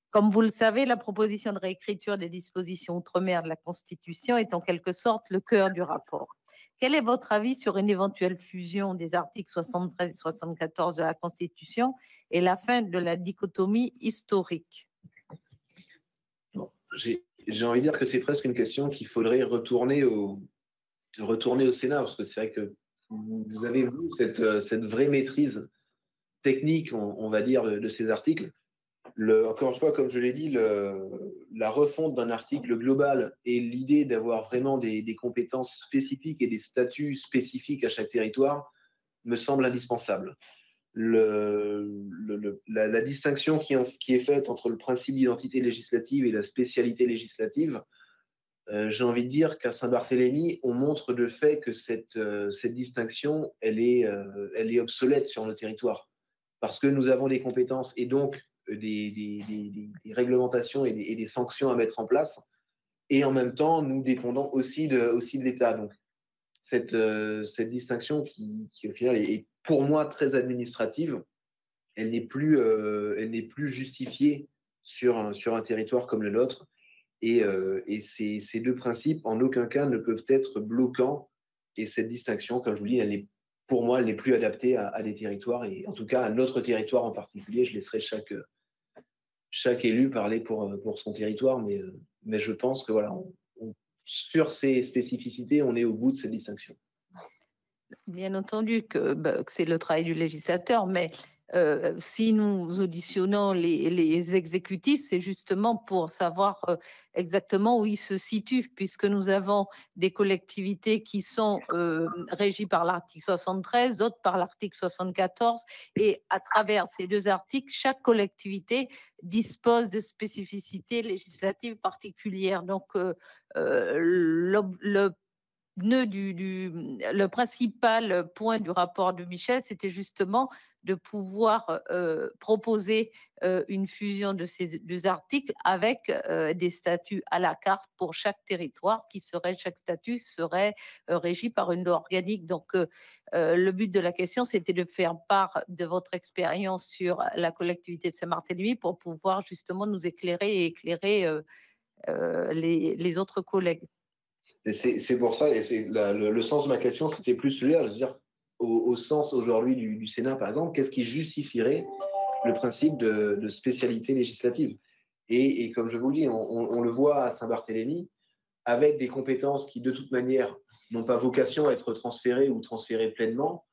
D: Comme vous le savez, la proposition de réécriture des dispositions outre-mer de la Constitution est en quelque sorte le cœur du rapport. Quel est votre avis sur une éventuelle fusion des articles 73 et 74 de la Constitution et la fin de la dichotomie historique?
C: J'ai envie de dire que c'est presque une question qu'il faudrait retourner au Sénat, parce que c'est vrai que vous avez vu cette vraie maîtrise technique, on va dire, de ces articles. Encore une fois, comme je l'ai dit, la refonte d'un article global et l'idée d'avoir vraiment des compétences spécifiques et des statuts spécifiques à chaque territoire me semble indispensable. La distinction qui est faite entre le principe d'identité législative et la spécialité législative, j'ai envie de dire qu'à Saint-Barthélemy, on montre de fait que cette distinction, elle est obsolète sur nos territoires. Parce que nous avons des compétences et donc des réglementations et des sanctions à mettre en place. Et en même temps, nous dépendons aussi de l'État. Donc, cette distinction qui au final est pour moi très administrative, elle n'est plus justifiée sur un territoire comme le nôtre. Et ces deux principes, en aucun cas, ne peuvent être bloquants. Et cette distinction, comme je vous dis, pour moi, elle n'est plus adaptée à des territoires, et en tout cas à notre territoire en particulier. Je laisserai chaque élu parler pour son territoire, mais je pense que voilà, sur ces spécificités, on est au bout de cette distinction.
D: Bien entendu que c'est le travail du législateur, mais si nous auditionnons les exécutifs, c'est justement pour savoir exactement où ils se situent, puisque nous avons des collectivités qui sont régies par l'article 73, d'autres par l'article 74, et à travers ces deux articles, chaque collectivité dispose de spécificités législatives particulières. Donc, le principal point du rapport de Michel, c'était justement de pouvoir proposer une fusion de ces deux articles avec des statuts à la carte pour chaque territoire, chaque statut serait régi par une loi organique. Donc, le but de la question, c'était de faire part de votre expérience sur la collectivité de Saint-Barthélemy pour pouvoir justement nous éclairer et éclairer les autres collègues.
C: C'est pour ça, et le sens de ma question, c'était plus celui-là, je veux dire, au sens aujourd'hui du Sénat, par exemple, qu'est-ce qui justifierait le principe de spécialité législative? Et comme je vous le dis, on le voit à Saint-Barthélemy, avec des compétences qui, de toute manière, n'ont pas vocation à être transférées ou transférées pleinement,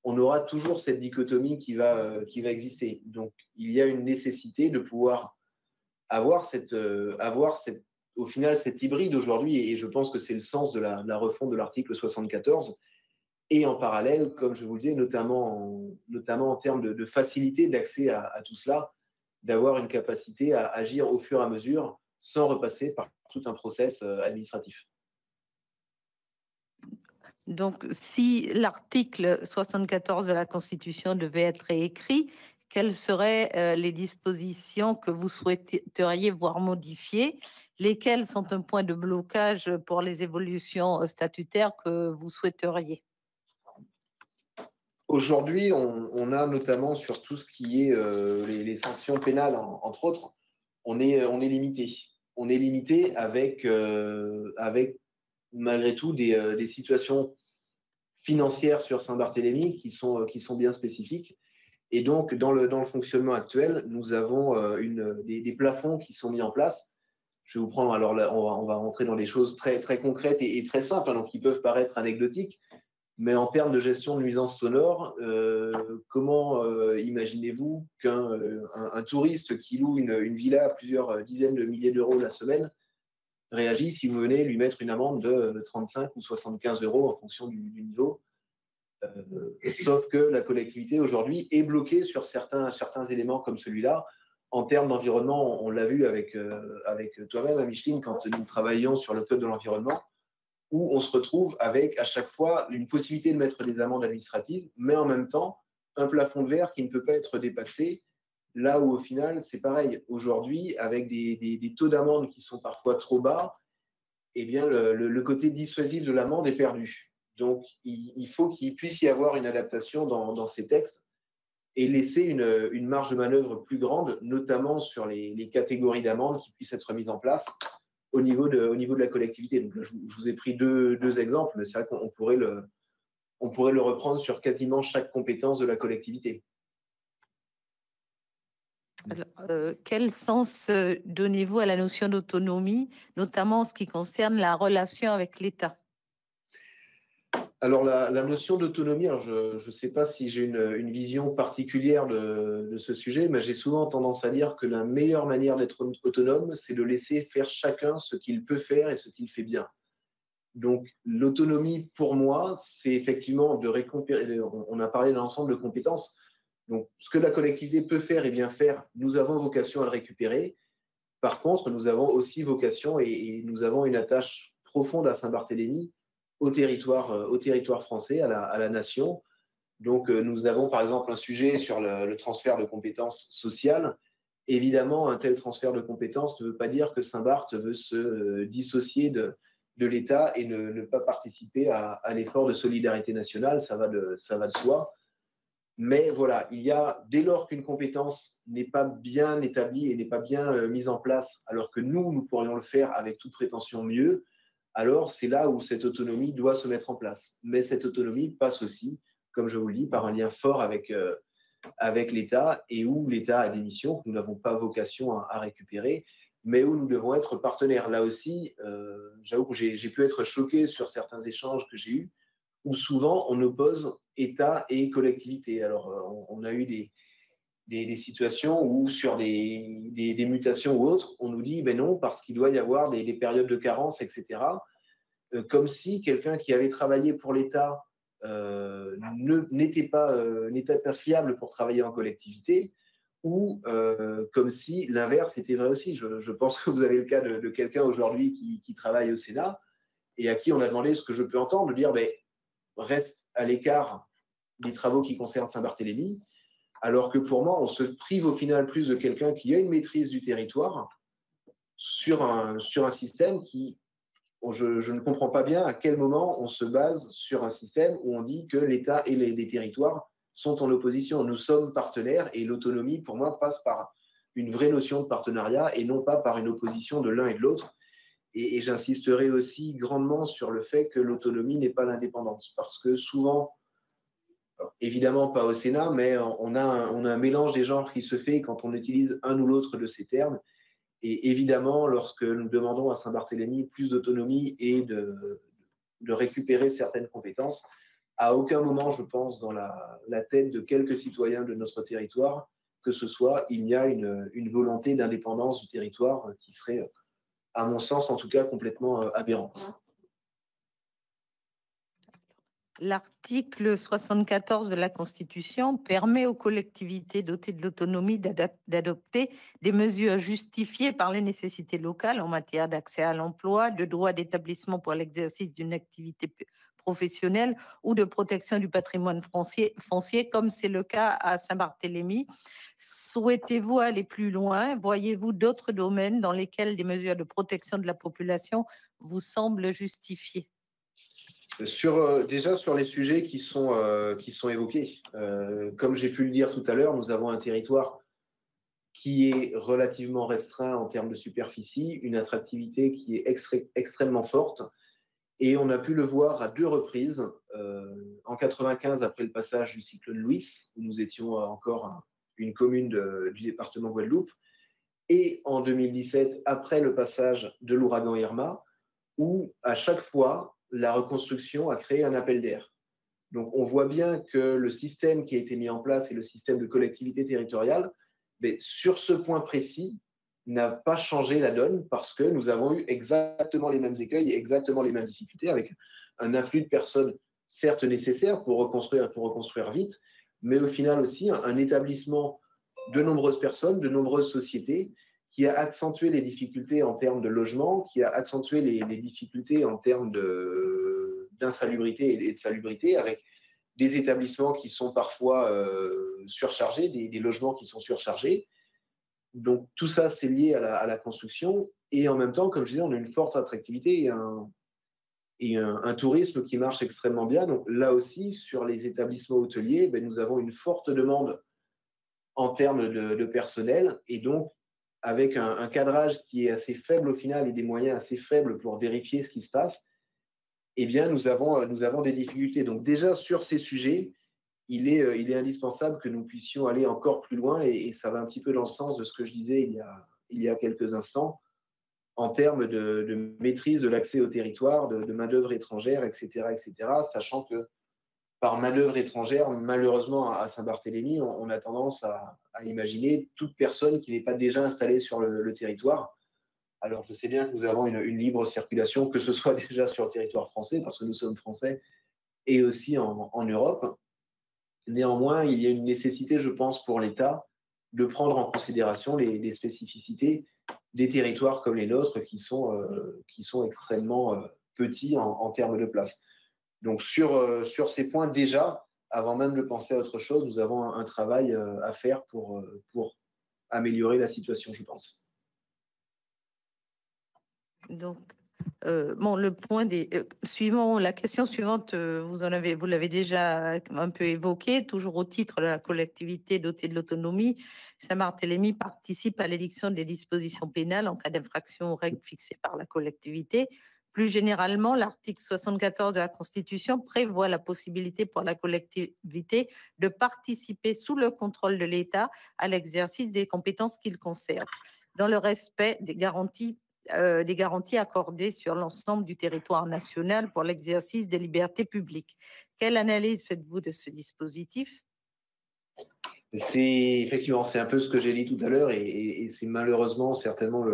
C: on aura toujours cette dichotomie qui va exister. Donc, il y a une nécessité de pouvoir avoir au final cet hybride aujourd'hui, et je pense que c'est le sens de la refonte de l'article 74, et en parallèle, comme je vous le disais, notamment en termes de facilité d'accès à tout cela, d'avoir une capacité à agir au fur et à mesure sans repasser par tout un process administratif.
D: Donc, si l'article 74 de la Constitution devait être réécrit, quelles seraient les dispositions que vous souhaiteriez voir modifiées? Lesquelles sont un point de blocage pour les évolutions statutaires que vous souhaiteriez?
C: Aujourd'hui, on a notamment sur tout ce qui est les sanctions pénales, entre autres, on est limité. On est limité avec malgré tout des situations financières sur Saint-Barthélemy qui sont bien spécifiques. Et donc, dans le fonctionnement actuel, nous avons des plafonds qui sont mis en place. Je vais vous prendre, alors là, on va rentrer dans des choses très, très concrètes et très simples, hein, donc qui peuvent paraître anecdotiques. Mais en termes de gestion de nuisances sonores, comment imaginez-vous qu'un touriste qui loue une villa à plusieurs dizaines de milliers d'euros la semaine réagit si vous venez lui mettre une amende de 35 ou 75 euros en fonction du niveau? Sauf que la collectivité aujourd'hui est bloquée sur certains éléments comme celui-là. En termes d'environnement, on l'a vu avec toi-même, Micheline, quand nous travaillions sur le code de l'environnement, où on se retrouve avec à chaque fois une possibilité de mettre des amendes administratives, mais en même temps un plafond de verre qui ne peut pas être dépassé, là où au final c'est pareil. Aujourd'hui, avec des taux d'amende qui sont parfois trop bas, eh bien le côté dissuasif de l'amende est perdu. Donc il faut qu'il puisse y avoir une adaptation dans ces textes et laisser une marge de manœuvre plus grande, notamment sur les catégories d'amendes qui puissent être mises en place au niveau de la collectivité. Donc là, je vous ai pris deux exemples, mais c'est vrai qu'on pourrait le reprendre sur quasiment chaque compétence de la collectivité.
D: Alors, quel sens donnez-vous à la notion d'autonomie, notamment en ce qui concerne la relation avec l'État?
C: Alors, la notion d'autonomie, je ne sais pas si j'ai une vision particulière de ce sujet, mais j'ai souvent tendance à dire que la meilleure manière d'être autonome, c'est de laisser faire chacun ce qu'il peut faire et ce qu'il fait bien. Donc, l'autonomie, pour moi, c'est effectivement de récupérer, on a parlé d'un ensemble de compétences. Donc, ce que la collectivité peut faire et bien faire, nous avons vocation à le récupérer. Par contre, nous avons aussi vocation et nous avons une attache profonde à Saint-Barthélemy, au territoire français, à la nation. Donc, nous avons par exemple un sujet sur le transfert de compétences sociales. Évidemment, un tel transfert de compétences ne veut pas dire que Saint-Barth veut se dissocier de l'État et ne pas participer à l'effort de solidarité nationale, ça va de soi. Mais voilà, dès lors qu'une compétence n'est pas bien établie et n'est pas bien mise en place, alors que nous pourrions le faire avec toute prétention mieux, alors c'est là où cette autonomie doit se mettre en place. Mais cette autonomie passe aussi, comme je vous le dis, par un lien fort avec l'État et où l'État a des missions que nous n'avons pas vocation à récupérer, mais où nous devons être partenaires. Là aussi, j'avoue que j'ai pu être choqué sur certains échanges que j'ai eus, où souvent on oppose État et collectivité. Alors, on a eu des situations où sur des mutations ou autres, on nous dit ben non, parce qu'il doit y avoir des périodes de carence, etc. Comme si quelqu'un qui avait travaillé pour l'État n'était pas fiable pour travailler en collectivité, ou comme si l'inverse était vrai aussi. Je pense que vous avez le cas de quelqu'un aujourd'hui qui travaille au Sénat et à qui on a demandé ce que je peux entendre, de dire ben, reste à l'écart des travaux qui concernent Saint-Barthélemy, alors que pour moi, on se prive au final plus de quelqu'un qui a une maîtrise du territoire sur un système qui, je ne comprends pas bien à quel moment on se base sur un système où on dit que l'État et les territoires sont en opposition. Nous sommes partenaires et l'autonomie, pour moi, passe par une vraie notion de partenariat et non pas par une opposition de l'un et de l'autre. Et j'insisterai aussi grandement sur le fait que l'autonomie n'est pas l'indépendance, parce que souvent, évidemment pas au Sénat, mais on a un mélange des genres qui se fait quand on utilise un ou l'autre de ces termes. Et évidemment, lorsque nous demandons à Saint-Barthélemy plus d'autonomie et de récupérer certaines compétences, à aucun moment, je pense, dans la tête de quelques citoyens de notre territoire, que ce soit, il y a une volonté d'indépendance du territoire qui serait, à mon sens, en tout cas, complètement aberrante.
D: L'article 74 de la Constitution permet aux collectivités dotées de l'autonomie d'adopter des mesures justifiées par les nécessités locales en matière d'accès à l'emploi, de droit d'établissement pour l'exercice d'une activité professionnelle ou de protection du patrimoine foncier, comme c'est le cas à Saint-Barthélemy. Souhaitez-vous aller plus loin? Voyez-vous d'autres domaines dans lesquels des mesures de protection de la population vous semblent justifiées?
C: Déjà sur les sujets qui sont évoqués, comme j'ai pu le dire tout à l'heure, nous avons un territoire qui est relativement restreint en termes de superficie, une attractivité qui est extrêmement forte, et on a pu le voir à 2 reprises, en 95 après le passage du cyclone Louis, où nous étions encore une commune du département Guadeloupe, et en 2017 après le passage de l'ouragan Irma, où à chaque fois, la reconstruction a créé un appel d'air. Donc, on voit bien que le système qui a été mis en place et le système de collectivité territoriale, mais sur ce point précis, n'a pas changé la donne parce que nous avons eu exactement les mêmes écueils et exactement les mêmes difficultés avec un afflux de personnes, certes nécessaire pour reconstruire vite, mais au final aussi un établissement de nombreuses personnes, de nombreuses sociétés qui a accentué les difficultés en termes de logement, qui a accentué les difficultés en termes d'insalubrité et de salubrité, avec des établissements qui sont parfois surchargés, des logements qui sont surchargés. Donc tout ça, c'est lié à la construction. Et en même temps, comme je disais, on a une forte attractivité et un tourisme qui marche extrêmement bien. Donc là aussi, sur les établissements hôteliers, nous avons une forte demande en termes de personnel. Et donc, avec un cadrage qui est assez faible au final et des moyens assez faibles pour vérifier ce qui se passe, eh bien, nous avons des difficultés. Donc déjà, sur ces sujets, il est indispensable que nous puissions aller encore plus loin et ça va un petit peu dans le sens de ce que je disais il y a quelques instants en termes de maîtrise de l'accès au territoire, de main-d'œuvre étrangère, etc., sachant que par main-d'œuvre étrangère, malheureusement, à Saint-Barthélemy, on a tendance à imaginer toute personne qui n'est pas déjà installée sur le territoire. Alors, je sais bien que nous avons une libre circulation, que ce soit déjà sur le territoire français, parce que nous sommes français, et aussi en Europe. Néanmoins, il y a une nécessité, je pense, pour l'État de prendre en considération les spécificités des territoires comme les nôtres qui sont extrêmement petits en termes de place. Donc, sur ces points, déjà, avant même de penser à autre chose, nous avons un travail à faire pour améliorer la situation, je pense.
D: Donc, le point suivant, la question suivante, vous l'avez déjà un peu évoqué, toujours au titre de la collectivité dotée de l'autonomie, Saint-Barthélemy participe à l'édiction des dispositions pénales en cas d'infraction aux règles fixées par la collectivité. Plus généralement, l'article 74 de la Constitution prévoit la possibilité pour la collectivité de participer sous le contrôle de l'État à l'exercice des compétences qu'il concerne, dans le respect des garanties accordées sur l'ensemble du territoire national pour l'exercice des libertés publiques. Quelle analyse faites-vous de ce dispositif?
C: Effectivement, c'est un peu ce que j'ai dit tout à l'heure et c'est malheureusement certainement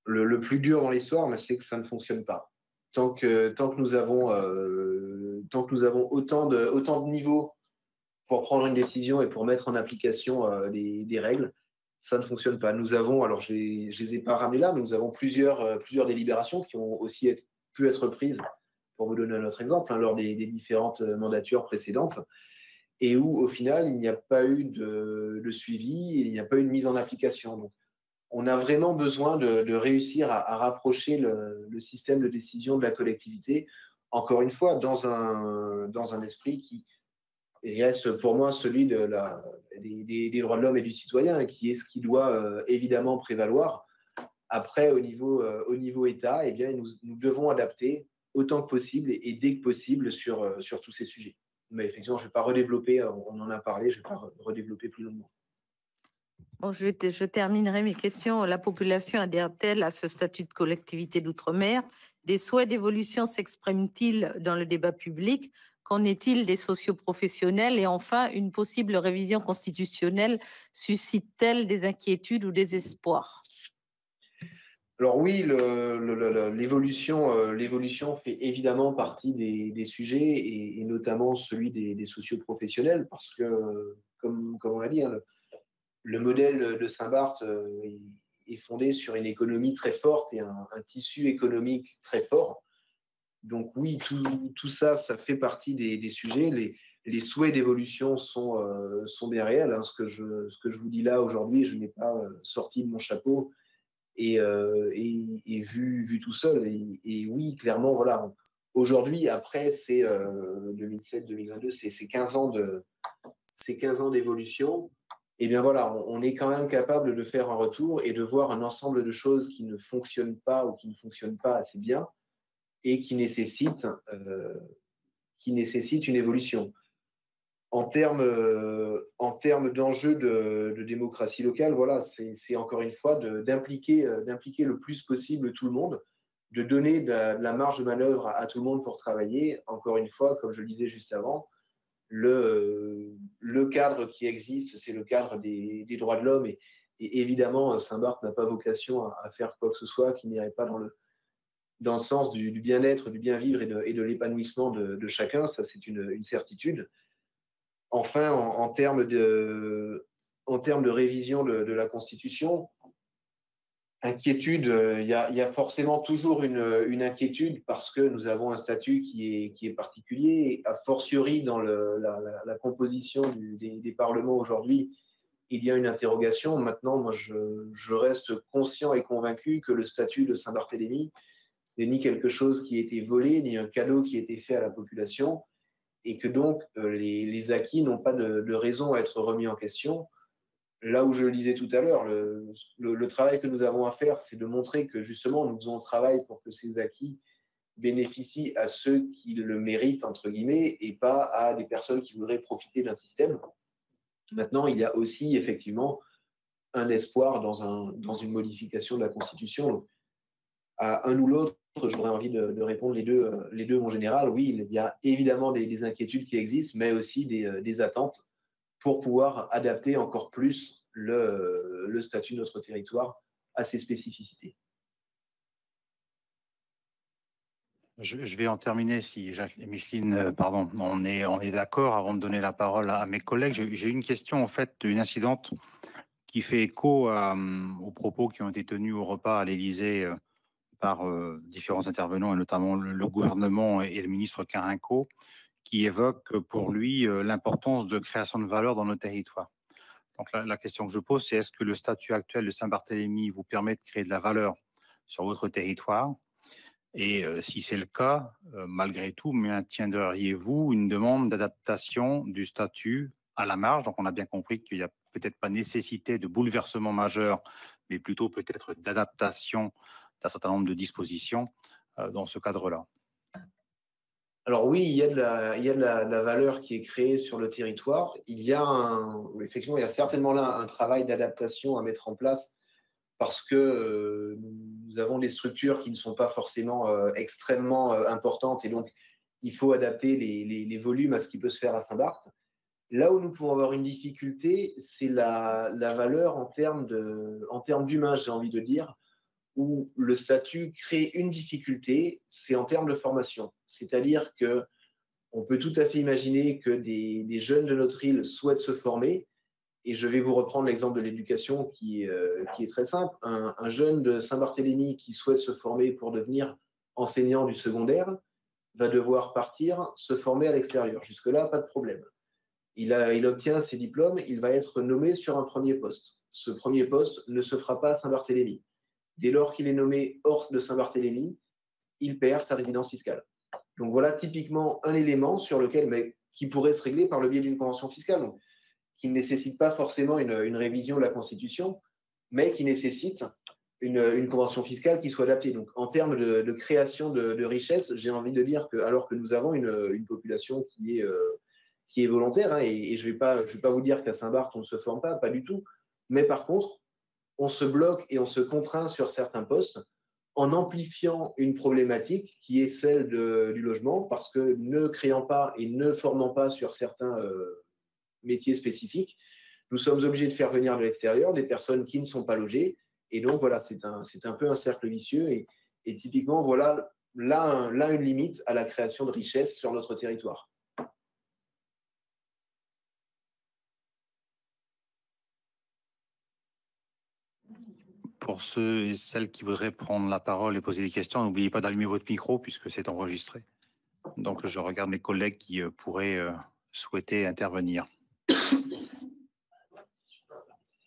C: le plus dur dans l'histoire, mais c'est que ça ne fonctionne pas. Tant que nous avons autant de niveaux pour prendre une décision et pour mettre en application des règles, ça ne fonctionne pas. Nous avons, alors je les ai pas ramenés là, mais nous avons plusieurs délibérations qui ont aussi pu être prises, pour vous donner un autre exemple, lors des différentes mandatures précédentes, et où au final il n'y a pas eu de suivi, et il n'y a pas eu de mise en application. Donc, on a vraiment besoin de réussir à rapprocher le système de décision de la collectivité, encore une fois, dans un esprit qui reste pour moi celui des droits de l'homme et du citoyen, qui est ce qui doit évidemment prévaloir. Après, au niveau État, eh bien, nous devons adapter autant que possible et dès que possible sur tous ces sujets. Mais effectivement, je ne vais pas redévelopper, on en a parlé, je ne vais pas redévelopper plus longuement.
D: Bon, je terminerai mes questions. La population adhère-t-elle à ce statut de collectivité d'outre-mer? Des souhaits d'évolution s'expriment-ils dans le débat public? Qu'en est-il des socioprofessionnels? Et enfin, une possible révision constitutionnelle suscite-t-elle des inquiétudes ou des espoirs?
C: Alors oui, l'évolution fait évidemment partie des sujets et notamment celui des socioprofessionnels parce que, comme on l'a dit, hein, le modèle de Saint-Barth est fondé sur une économie très forte et un tissu économique très fort. Donc oui, tout ça, ça fait partie des sujets. Les souhaits d'évolution sont bien réels. Hein. Ce que je vous dis là aujourd'hui, je n'ai pas sorti de mon chapeau et vu tout seul. Et oui, clairement, voilà. Aujourd'hui, après, c'est 2007-2022, c'est 15 ans d'évolution. Et bien voilà, on est quand même capable de faire un retour et de voir un ensemble de choses qui ne fonctionnent pas ou qui ne fonctionnent pas assez bien et qui nécessitent une évolution. En termes d'enjeux de démocratie locale, voilà, c'est encore une fois d'impliquer le plus possible tout le monde, de donner de la marge de manœuvre à tout le monde pour travailler. Encore une fois, comme je le disais juste avant, le cadre qui existe, c'est le cadre des droits de l'homme. Et évidemment, Saint-Barth n'a pas vocation à faire quoi que ce soit qui n'irait pas dans le sens du bien-être, du bien-vivre et de l'épanouissement de chacun. Ça, c'est une certitude. Enfin, en termes de révision de la Constitution, inquiétude, il y a forcément toujours une inquiétude parce que nous avons un statut qui est particulier, a fortiori dans la composition des parlements aujourd'hui, il y a une interrogation. Maintenant, moi, je reste conscient et convaincu que le statut de Saint-Barthélemy, ce n'est ni quelque chose qui a été volé, ni un cadeau qui a été fait à la population, et que donc les acquis n'ont pas de raison à être remis en question. Là où je le disais tout à l'heure, le travail que nous avons à faire, c'est de montrer que justement, nous faisons un travail pour que ces acquis bénéficient à ceux qui le méritent, entre guillemets, et pas à des personnes qui voudraient profiter d'un système. Maintenant, il y a aussi effectivement un espoir dans une modification de la Constitution. Donc, à un ou l'autre, j'aurais envie de répondre les deux en général. Oui, il y a évidemment des inquiétudes qui existent, mais aussi des attentes pour pouvoir adapter encore plus le statut de notre territoire à ses spécificités.
A: Je vais en terminer si Jacques et Micheline, pardon, on est d'accord avant de donner la parole à mes collègues. J'ai une question en fait, une incidente qui fait écho aux propos qui ont été tenus au repas à l'Élysée par différents intervenants et notamment le gouvernement et le ministre Carinco, qui évoque pour lui l'importance de création de valeur dans nos territoires. Donc la question que je pose, c'est est-ce que le statut actuel de Saint-Barthélemy vous permet de créer de la valeur sur votre territoire? Et si c'est le cas, malgré tout, maintiendriez-vous une demande d'adaptation du statut à la marge? Donc on a bien compris qu'il n'y a peut-être pas nécessité de bouleversement majeur, mais plutôt peut-être d'adaptation d'un certain nombre de dispositions dans ce cadre-là.
C: Alors oui, il y a de la valeur qui est créée sur le territoire. Effectivement, il y a certainement là un travail d'adaptation à mettre en place parce que nous avons des structures qui ne sont pas forcément extrêmement importantes et donc il faut adapter les volumes à ce qui peut se faire à Saint-Barth. Là où nous pouvons avoir une difficulté, c'est la valeur en termes d'humain, j'ai envie de dire, où le statut crée une difficulté, c'est en termes de formation. C'est-à-dire que on peut tout à fait imaginer que des jeunes de notre île souhaitent se former. Et je vais vous reprendre l'exemple de l'éducation qui est très simple. Un jeune de Saint-Barthélemy qui souhaite se former pour devenir enseignant du secondaire va devoir partir se former à l'extérieur. Jusque-là, pas de problème. Il obtient ses diplômes, il va être nommé sur un premier poste. Ce premier poste ne se fera pas à Saint-Barthélemy. Dès lors qu'il est nommé hors de Saint-Barthélemy, il perd sa résidence fiscale. Donc voilà typiquement un élément sur lequel, mais qui pourrait se régler par le biais d'une convention fiscale, donc, qui ne nécessite pas forcément une révision de la Constitution, mais qui nécessite une convention fiscale qui soit adaptée. Donc en termes de création de richesse, j'ai envie de dire que alors que nous avons une population qui est volontaire, hein, et je vais pas vous dire qu'à Saint-Barth on ne se forme pas du tout, mais par contre on se bloque et on se contraint sur certains postes en amplifiant une problématique qui est celle du logement, parce que ne créant pas et ne formant pas sur certains métiers spécifiques, nous sommes obligés de faire venir de l'extérieur des personnes qui ne sont pas logées, et donc voilà, c'est un peu un cercle vicieux, et typiquement voilà là une limite à la création de richesses sur notre territoire.
A: Pour ceux et celles qui voudraient prendre la parole et poser des questions, n'oubliez pas d'allumer votre micro puisque c'est enregistré. Donc, je regarde mes collègues qui pourraient souhaiter intervenir.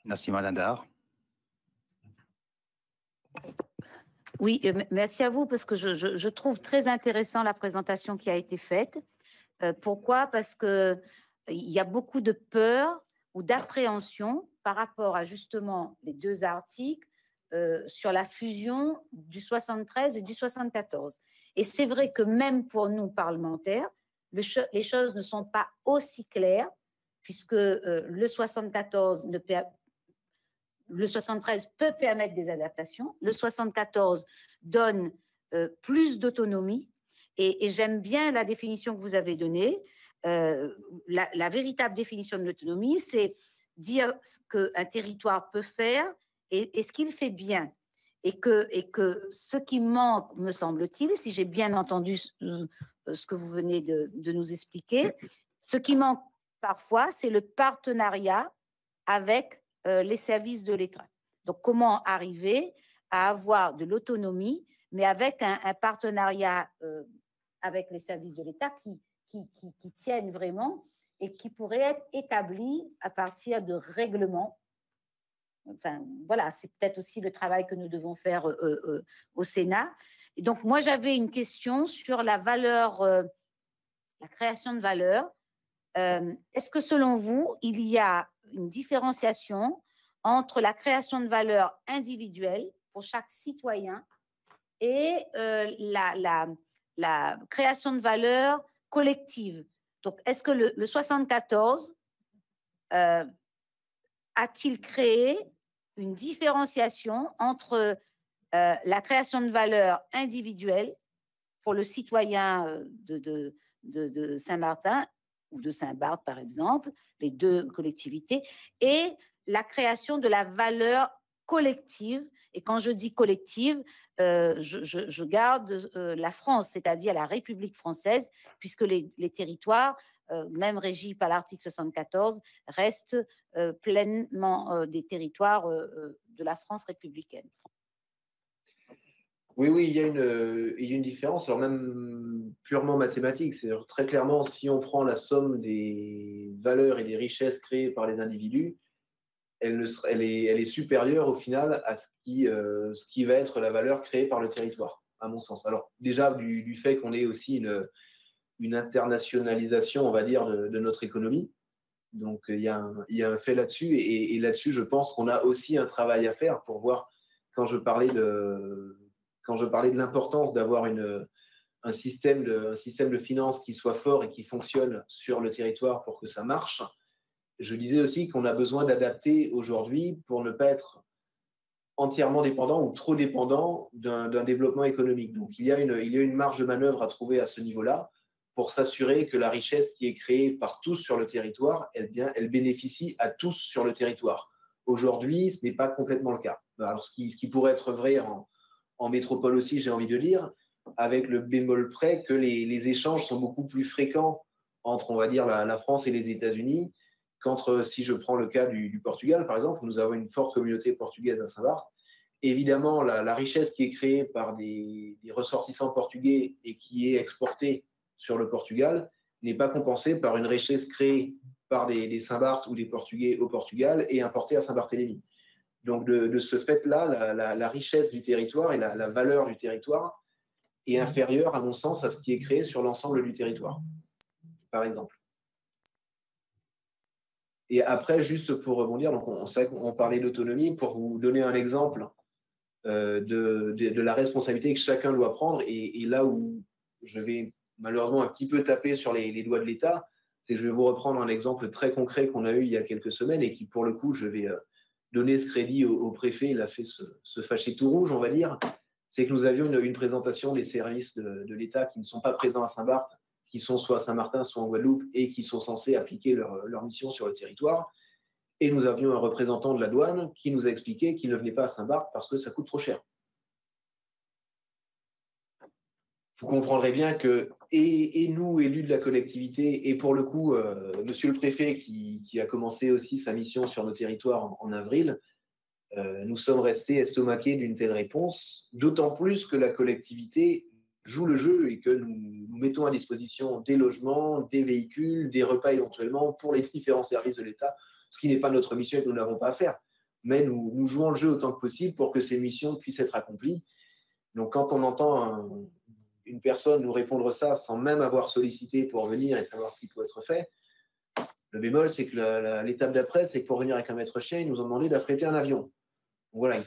A: Nassima Nadar.
E: Oui, merci à vous parce que je trouve très intéressant la présentation qui a été faite. Pourquoi? Parce qu'il y a beaucoup de peur ou d'appréhension par rapport à justement les deux articles sur la fusion du 73 et du 74. Et c'est vrai que même pour nous, parlementaires, les choses ne sont pas aussi claires puisque le 74 le 73 peut permettre des adaptations. Le 74 donne plus d'autonomie. Et j'aime bien la définition que vous avez donnée. La véritable définition de l'autonomie, c'est dire ce qu'un territoire peut faire et ce qu'il fait bien. Et que ce qui manque, me semble-t-il, si j'ai bien entendu ce que vous venez de nous expliquer, ce qui manque parfois, c'est le partenariat avec les services de l'État. Donc, comment arriver à avoir de l'autonomie, mais avec un partenariat avec les services de l'État qui tiennent vraiment et qui pourrait être établi à partir de règlements. Enfin, voilà, c'est peut-être aussi le travail que nous devons faire au Sénat. Et donc, moi, j'avais une question sur la valeur, la création de valeur. Est-ce que, selon vous, il y a une différenciation entre la création de valeur individuelle pour chaque citoyen et la création de valeur collective? Donc, est-ce que le 74 a-t-il créé une différenciation entre la création de valeur individuelle pour le citoyen de Saint-Martin ou de Saint-Barth, par exemple, les deux collectivités, et la création de la valeur collective? Et quand je dis collective, je garde la France, c'est-à-dire la République française, puisque les territoires, même régis par l'article 74, restent pleinement des territoires de la France républicaine.
C: Oui, il y a une différence, alors même purement mathématique. C'est-à-dire très clairement, si on prend la somme des valeurs et des richesses créées par les individus, elle est supérieure au final à ce qui va être la valeur créée par le territoire, à mon sens. Alors déjà, du fait qu'on ait aussi une internationalisation, on va dire, de notre économie. Donc, il y a un fait là-dessus. Et là-dessus, je pense qu'on a aussi un travail à faire pour voir, quand je parlais de l'importance d'avoir un système de finances qui soit fort et qui fonctionne sur le territoire pour que ça marche, je disais aussi qu'on a besoin d'adapter aujourd'hui pour ne pas être entièrement dépendant ou trop dépendant d'un développement économique. Donc, il y a une marge de manœuvre à trouver à ce niveau-là pour s'assurer que la richesse qui est créée par tous sur le territoire, elle bénéficie à tous sur le territoire. Aujourd'hui, ce n'est pas complètement le cas. Alors, ce qui pourrait être vrai en métropole aussi, j'ai envie de dire, avec le bémol près que les échanges sont beaucoup plus fréquents entre, on va dire, la France et les États-Unis qu'entre, si je prends le cas du Portugal, par exemple, où nous avons une forte communauté portugaise à Saint-Barth. Évidemment, la richesse qui est créée par des ressortissants portugais et qui est exportée sur le Portugal n'est pas compensée par une richesse créée par des Saint-Barth ou des Portugais au Portugal et importée à Saint-Barthélemy. Donc, de ce fait-là, la richesse du territoire et la valeur du territoire est inférieure, à mon sens, à ce qui est créé sur l'ensemble du territoire, par exemple. Et après, juste pour rebondir, donc on parlait d'autonomie, pour vous donner un exemple de la responsabilité que chacun doit prendre, et là où je vais malheureusement un petit peu taper sur les doigts de l'État, c'est que je vais vous reprendre un exemple très concret qu'on a eu il y a quelques semaines et qui, pour le coup, je vais donner ce crédit au préfet, il a fait se fâcher tout rouge, on va dire. C'est que nous avions une présentation des services de l'État qui ne sont pas présents à Saint-Barth, qui sont soit à Saint-Martin, soit en Guadeloupe, et qui sont censés appliquer leur mission sur le territoire. Et nous avions un représentant de la douane qui nous a expliqué qu'il ne venait pas à Saint-Barth parce que ça coûte trop cher. Vous comprendrez bien que, et nous, élus de la collectivité, et pour le coup, monsieur le préfet qui a commencé aussi sa mission sur nos territoires en avril, nous sommes restés estomaqués d'une telle réponse, d'autant plus que la collectivité joue le jeu et que nous mettons à disposition des logements, des véhicules, des repas éventuellement pour les différents services de l'État, ce qui n'est pas notre mission et que nous n'avons pas à faire. Mais nous jouons le jeu autant que possible pour que ces missions puissent être accomplies. Donc quand on entend une personne nous répondre ça sans même avoir sollicité pour venir et savoir ce qui peut être fait, le bémol, c'est que l'étape d'après, c'est que pour venir avec un maître chien, ils nous ont demandé d'affréter un avion. Voilà,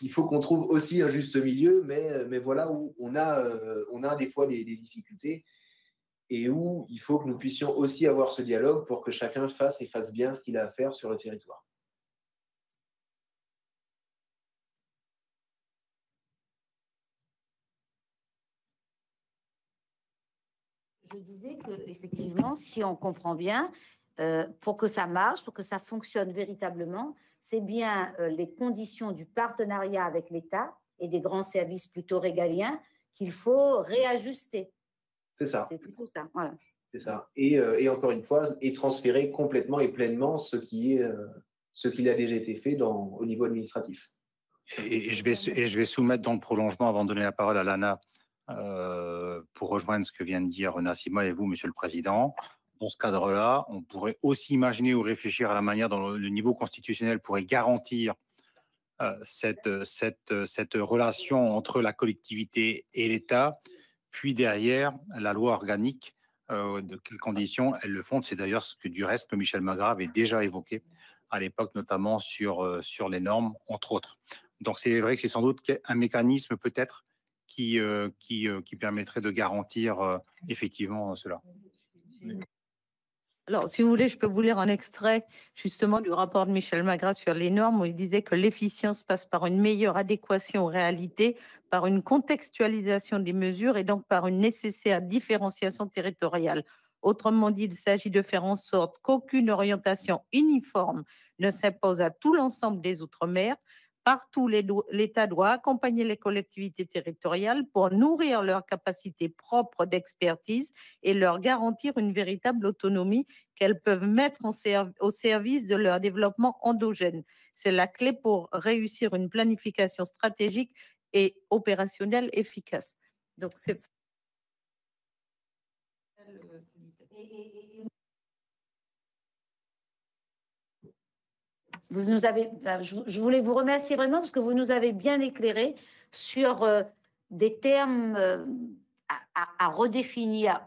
C: il faut qu'on trouve aussi un juste milieu, mais voilà où on a des fois des difficultés et où il faut que nous puissions aussi avoir ce dialogue pour que chacun fasse bien ce qu'il a à faire sur le territoire.
E: Je disais qu'effectivement, si on comprend bien, pour que ça marche, pour que ça fonctionne véritablement, c'est bien les conditions du partenariat avec l'État et des grands services plutôt régaliens qu'il faut réajuster.
C: C'est ça.
E: C'est plutôt ça, voilà.
C: C'est ça. Et encore une fois, et transférer complètement et pleinement ce qui a déjà été fait au niveau administratif.
A: Et je vais soumettre dans le prolongement, avant de donner la parole à Lana, pour rejoindre ce que vient de dire Nassima et vous, Monsieur le Président. Dans ce cadre-là, on pourrait aussi imaginer ou réfléchir à la manière dont le niveau constitutionnel pourrait garantir cette relation entre la collectivité et l'État, puis derrière, la loi organique, de quelles conditions elle le fonde. C'est d'ailleurs ce que du reste que Michel Magras avait déjà évoqué à l'époque, notamment sur les normes, entre autres. Donc c'est vrai que c'est sans doute un mécanisme peut-être qui permettrait de garantir effectivement cela.
D: Alors, si vous voulez, je peux vous lire un extrait justement du rapport de Michel Magras sur les normes où il disait que l'efficience passe par une meilleure adéquation aux réalités, par une contextualisation des mesures et donc par une nécessaire différenciation territoriale. Autrement dit, il s'agit de faire en sorte qu'aucune orientation uniforme ne s'impose à tout l'ensemble des Outre-mer. Partout, l'État doit accompagner les collectivités territoriales pour nourrir leurs capacités propres d'expertise et leur garantir une véritable autonomie qu'elles peuvent mettre au service de leur développement endogène. C'est la clé pour réussir une planification stratégique et opérationnelle efficace. Donc, c'est...
E: Vous nous avez, je voulais vous remercier vraiment parce que vous nous avez bien éclairé sur des termes à redéfinir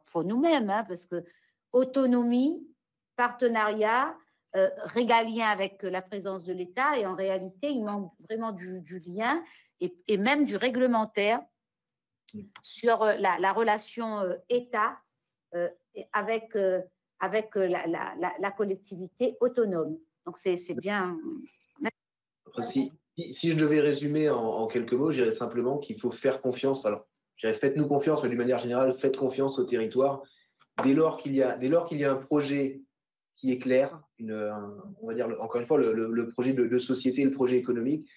E: pour nous-mêmes, hein, parce que autonomie, partenariat, régalien avec la présence de l'État, et en réalité, il manque vraiment du lien et même du réglementaire sur la relation État avec la collectivité autonome. Donc, c'est bien.
C: Si je devais résumer en quelques mots, je dirais simplement qu'il faut faire confiance. Alors, je dirais, faites-nous confiance, mais d'une manière générale, faites confiance au territoire. Dès lors qu'il y a un projet qui est clair, on va dire encore une fois le projet de société, le projet économique,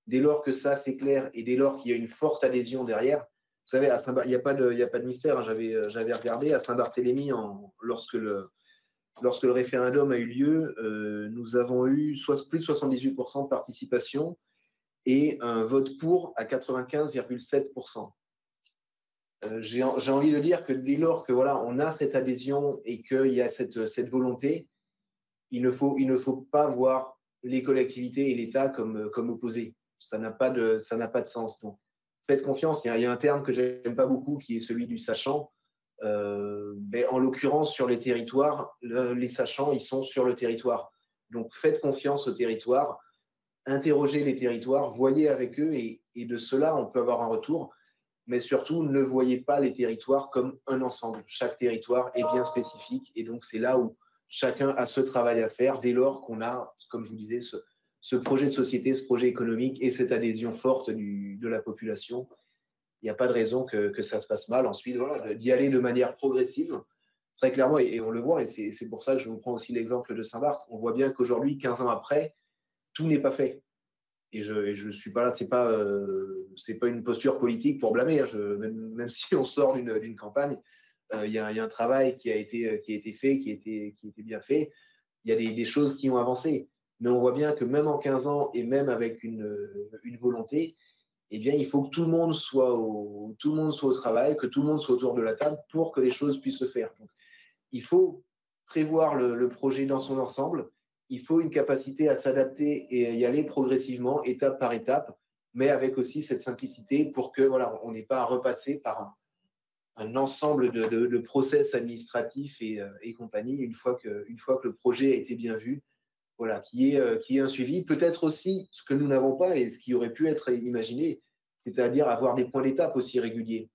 C: dès lors que ça c'est clair et dès lors qu'il y a une forte adhésion derrière, vous savez, il n'y a pas de mystère, hein, j'avais regardé à Saint-Barthélemy, lorsque le référendum a eu lieu, nous avons eu plus de 78% de participation et un vote pour à 95,7%. J'ai envie de dire que dès lors que voilà, on a cette adhésion et qu'il y a cette volonté, il ne faut pas voir les collectivités et l'État comme opposés. Ça n'a pas de sens. Donc, faites confiance. Il y a un terme que j'aime pas beaucoup qui est celui du sachant. Mais en l'occurrence, sur les territoires, les sachants, ils sont sur le territoire. Donc, faites confiance au territoire, interrogez les territoires, voyez avec eux et de cela, on peut avoir un retour. Mais surtout, ne voyez pas les territoires comme un ensemble. Chaque territoire est bien spécifique et donc c'est là où chacun a ce travail à faire dès lors qu'on a, comme je vous disais, ce projet de société, ce projet économique et cette adhésion forte de la population. Il n'y a pas de raison que ça se passe mal. Ensuite, voilà, d'y aller de manière progressive, très clairement, et on le voit, et c'est pour ça que je vous prends aussi l'exemple de Saint-Barth. On voit bien qu'aujourd'hui, 15 ans après, tout n'est pas fait. Et je suis pas là, c'est pas une posture politique pour blâmer. Hein. Même si on sort d'une campagne, il y a un travail qui a été fait, qui était bien fait. Il y a des choses qui ont avancé. Mais on voit bien que même en 15 ans et même avec une volonté, eh bien, il faut que tout le monde soit au travail, que tout le monde soit autour de la table pour que les choses puissent se faire. Donc, il faut prévoir le projet dans son ensemble. Il faut une capacité à s'adapter et à y aller progressivement, étape par étape, mais avec aussi cette simplicité pour que voilà, on n'ait pas à repasser par un ensemble de process administratifs et compagnie une fois que le projet a été bien vu. Voilà, qui est un suivi. Peut-être aussi ce que nous n'avons pas et ce qui aurait pu être imaginé, c'est-à-dire avoir des points d'étape aussi réguliers.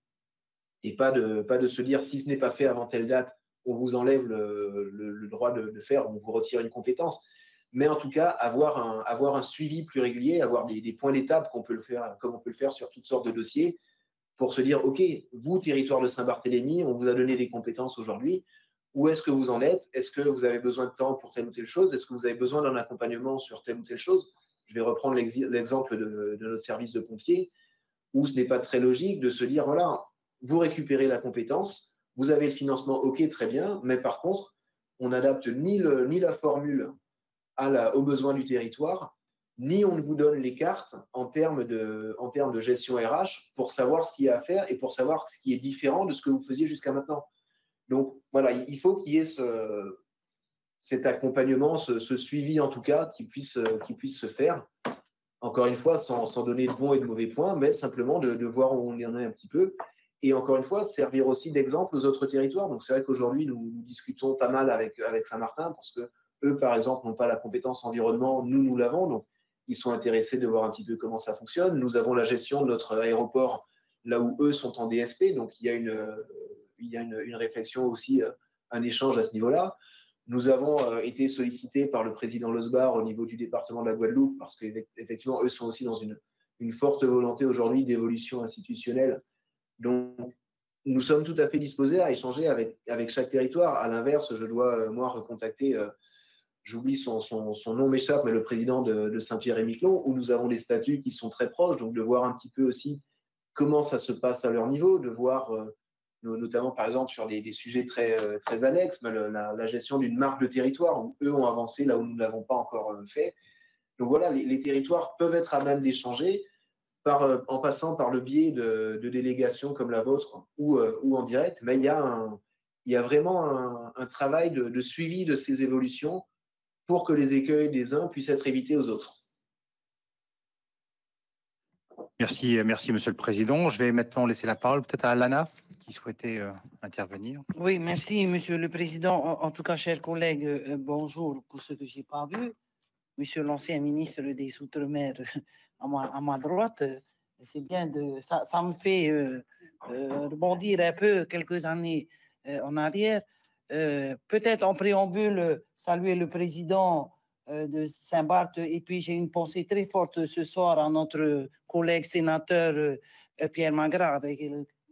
C: Et pas de se dire si ce n'est pas fait avant telle date, on vous enlève le droit de faire, on vous retire une compétence. Mais en tout cas, avoir un suivi plus régulier, avoir des points d'étape qu'on peut le faire, comme on peut le faire sur toutes sortes de dossiers, pour se dire, OK, vous, territoire de Saint-Barthélemy, on vous a donné des compétences aujourd'hui. Où est-ce que vous en êtes? Est-ce que vous avez besoin de temps pour telle ou telle chose? Est-ce que vous avez besoin d'un accompagnement sur telle ou telle chose? Je vais reprendre l'exemple de notre service de pompiers, où ce n'est pas très logique de se dire, voilà, vous récupérez la compétence, vous avez le financement, OK, très bien, mais par contre, on n'adapte ni la formule aux besoins du territoire, ni on ne vous donne les cartes en termes de gestion RH pour savoir ce qu'il y a à faire et pour savoir ce qui est différent de ce que vous faisiez jusqu'à maintenant. Donc, voilà, il faut qu'il y ait cet accompagnement, ce suivi en tout cas, qui puisse se faire. Encore une fois, sans donner de bons et de mauvais points, mais simplement de voir où on en est un petit peu. Et encore une fois, servir aussi d'exemple aux autres territoires. Donc, c'est vrai qu'aujourd'hui, nous discutons pas mal avec Saint-Martin parce que eux, par exemple, n'ont pas la compétence environnement. Nous l'avons. Donc, ils sont intéressés de voir un petit peu comment ça fonctionne. Nous avons la gestion de notre aéroport là où eux sont en DSP. Donc, il y a une réflexion aussi, un échange à ce niveau-là. Nous avons été sollicités par le président Losbar au niveau du département de la Guadeloupe parce qu'effectivement, eux sont aussi dans une forte volonté aujourd'hui d'évolution institutionnelle. Donc, nous sommes tout à fait disposés à échanger avec chaque territoire. À l'inverse, je dois, moi, recontacter, j'oublie son nom m'échappe, mais le président de Saint-Pierre-et-Miquelon, où nous avons des statuts qui sont très proches, donc de voir un petit peu aussi comment ça se passe à leur niveau, de voir notamment par exemple sur des sujets très annexes, mais la gestion d'une marque de territoire où eux ont avancé là où nous ne l'avons pas encore fait. Donc voilà, les territoires peuvent être à même d'échanger en passant par le biais de délégations comme la vôtre ou en direct, mais il y a vraiment un travail de suivi de ces évolutions pour que les écueils des uns puissent être évités aux autres.
A: Merci, Monsieur le Président. Je vais maintenant laisser la parole peut-être à Alana qui souhaitait intervenir.
F: Oui, merci, Monsieur le Président. En tout cas, chers collègues, bonjour pour ceux que je n'ai pas vus. Monsieur l'ancien ministre des Outre-mer à ma droite, c'est bien ça me fait rebondir un peu quelques années en arrière. Peut-être en préambule, saluer le président de Saint-Barth, et puis j'ai une pensée très forte ce soir à notre collègue sénateur Pierre Magras, avec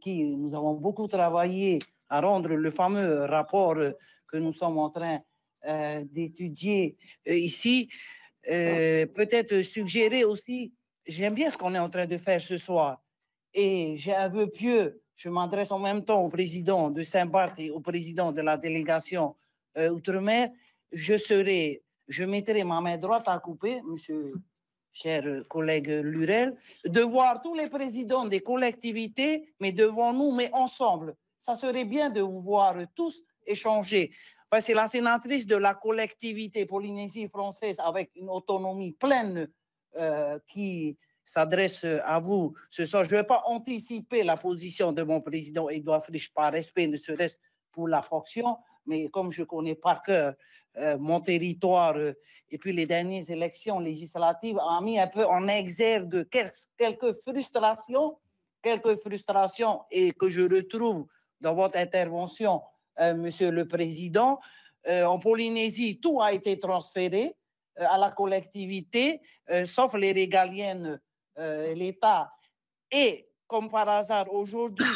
F: qui nous avons beaucoup travaillé à rendre le fameux rapport que nous sommes en train d'étudier ici. Peut-être suggérer aussi, j'aime bien ce qu'on est en train de faire ce soir, et j'ai un vœu pieux, je m'adresse en même temps au président de Saint-Barth et au président de la délégation Outre-mer, je mettrai ma main droite à couper, monsieur cher collègue Lurel, de voir tous les présidents des collectivités, mais devant nous, mais ensemble. Ça serait bien de vous voir tous échanger. Enfin, c'est la sénatrice de la collectivité Polynésie française avec une autonomie pleine qui s'adresse à vous ce soir. Je ne vais pas anticiper la position de mon président Edouard Frisch par respect, ne serait-ce pour la fonction, mais comme je connais par cœur mon territoire et puis les dernières élections législatives ont mis un peu en exergue quelques frustrations et que je retrouve dans votre intervention, Monsieur le Président. En Polynésie, tout a été transféré à la collectivité, sauf les régaliennes, l'État. Et comme par hasard, aujourd'hui,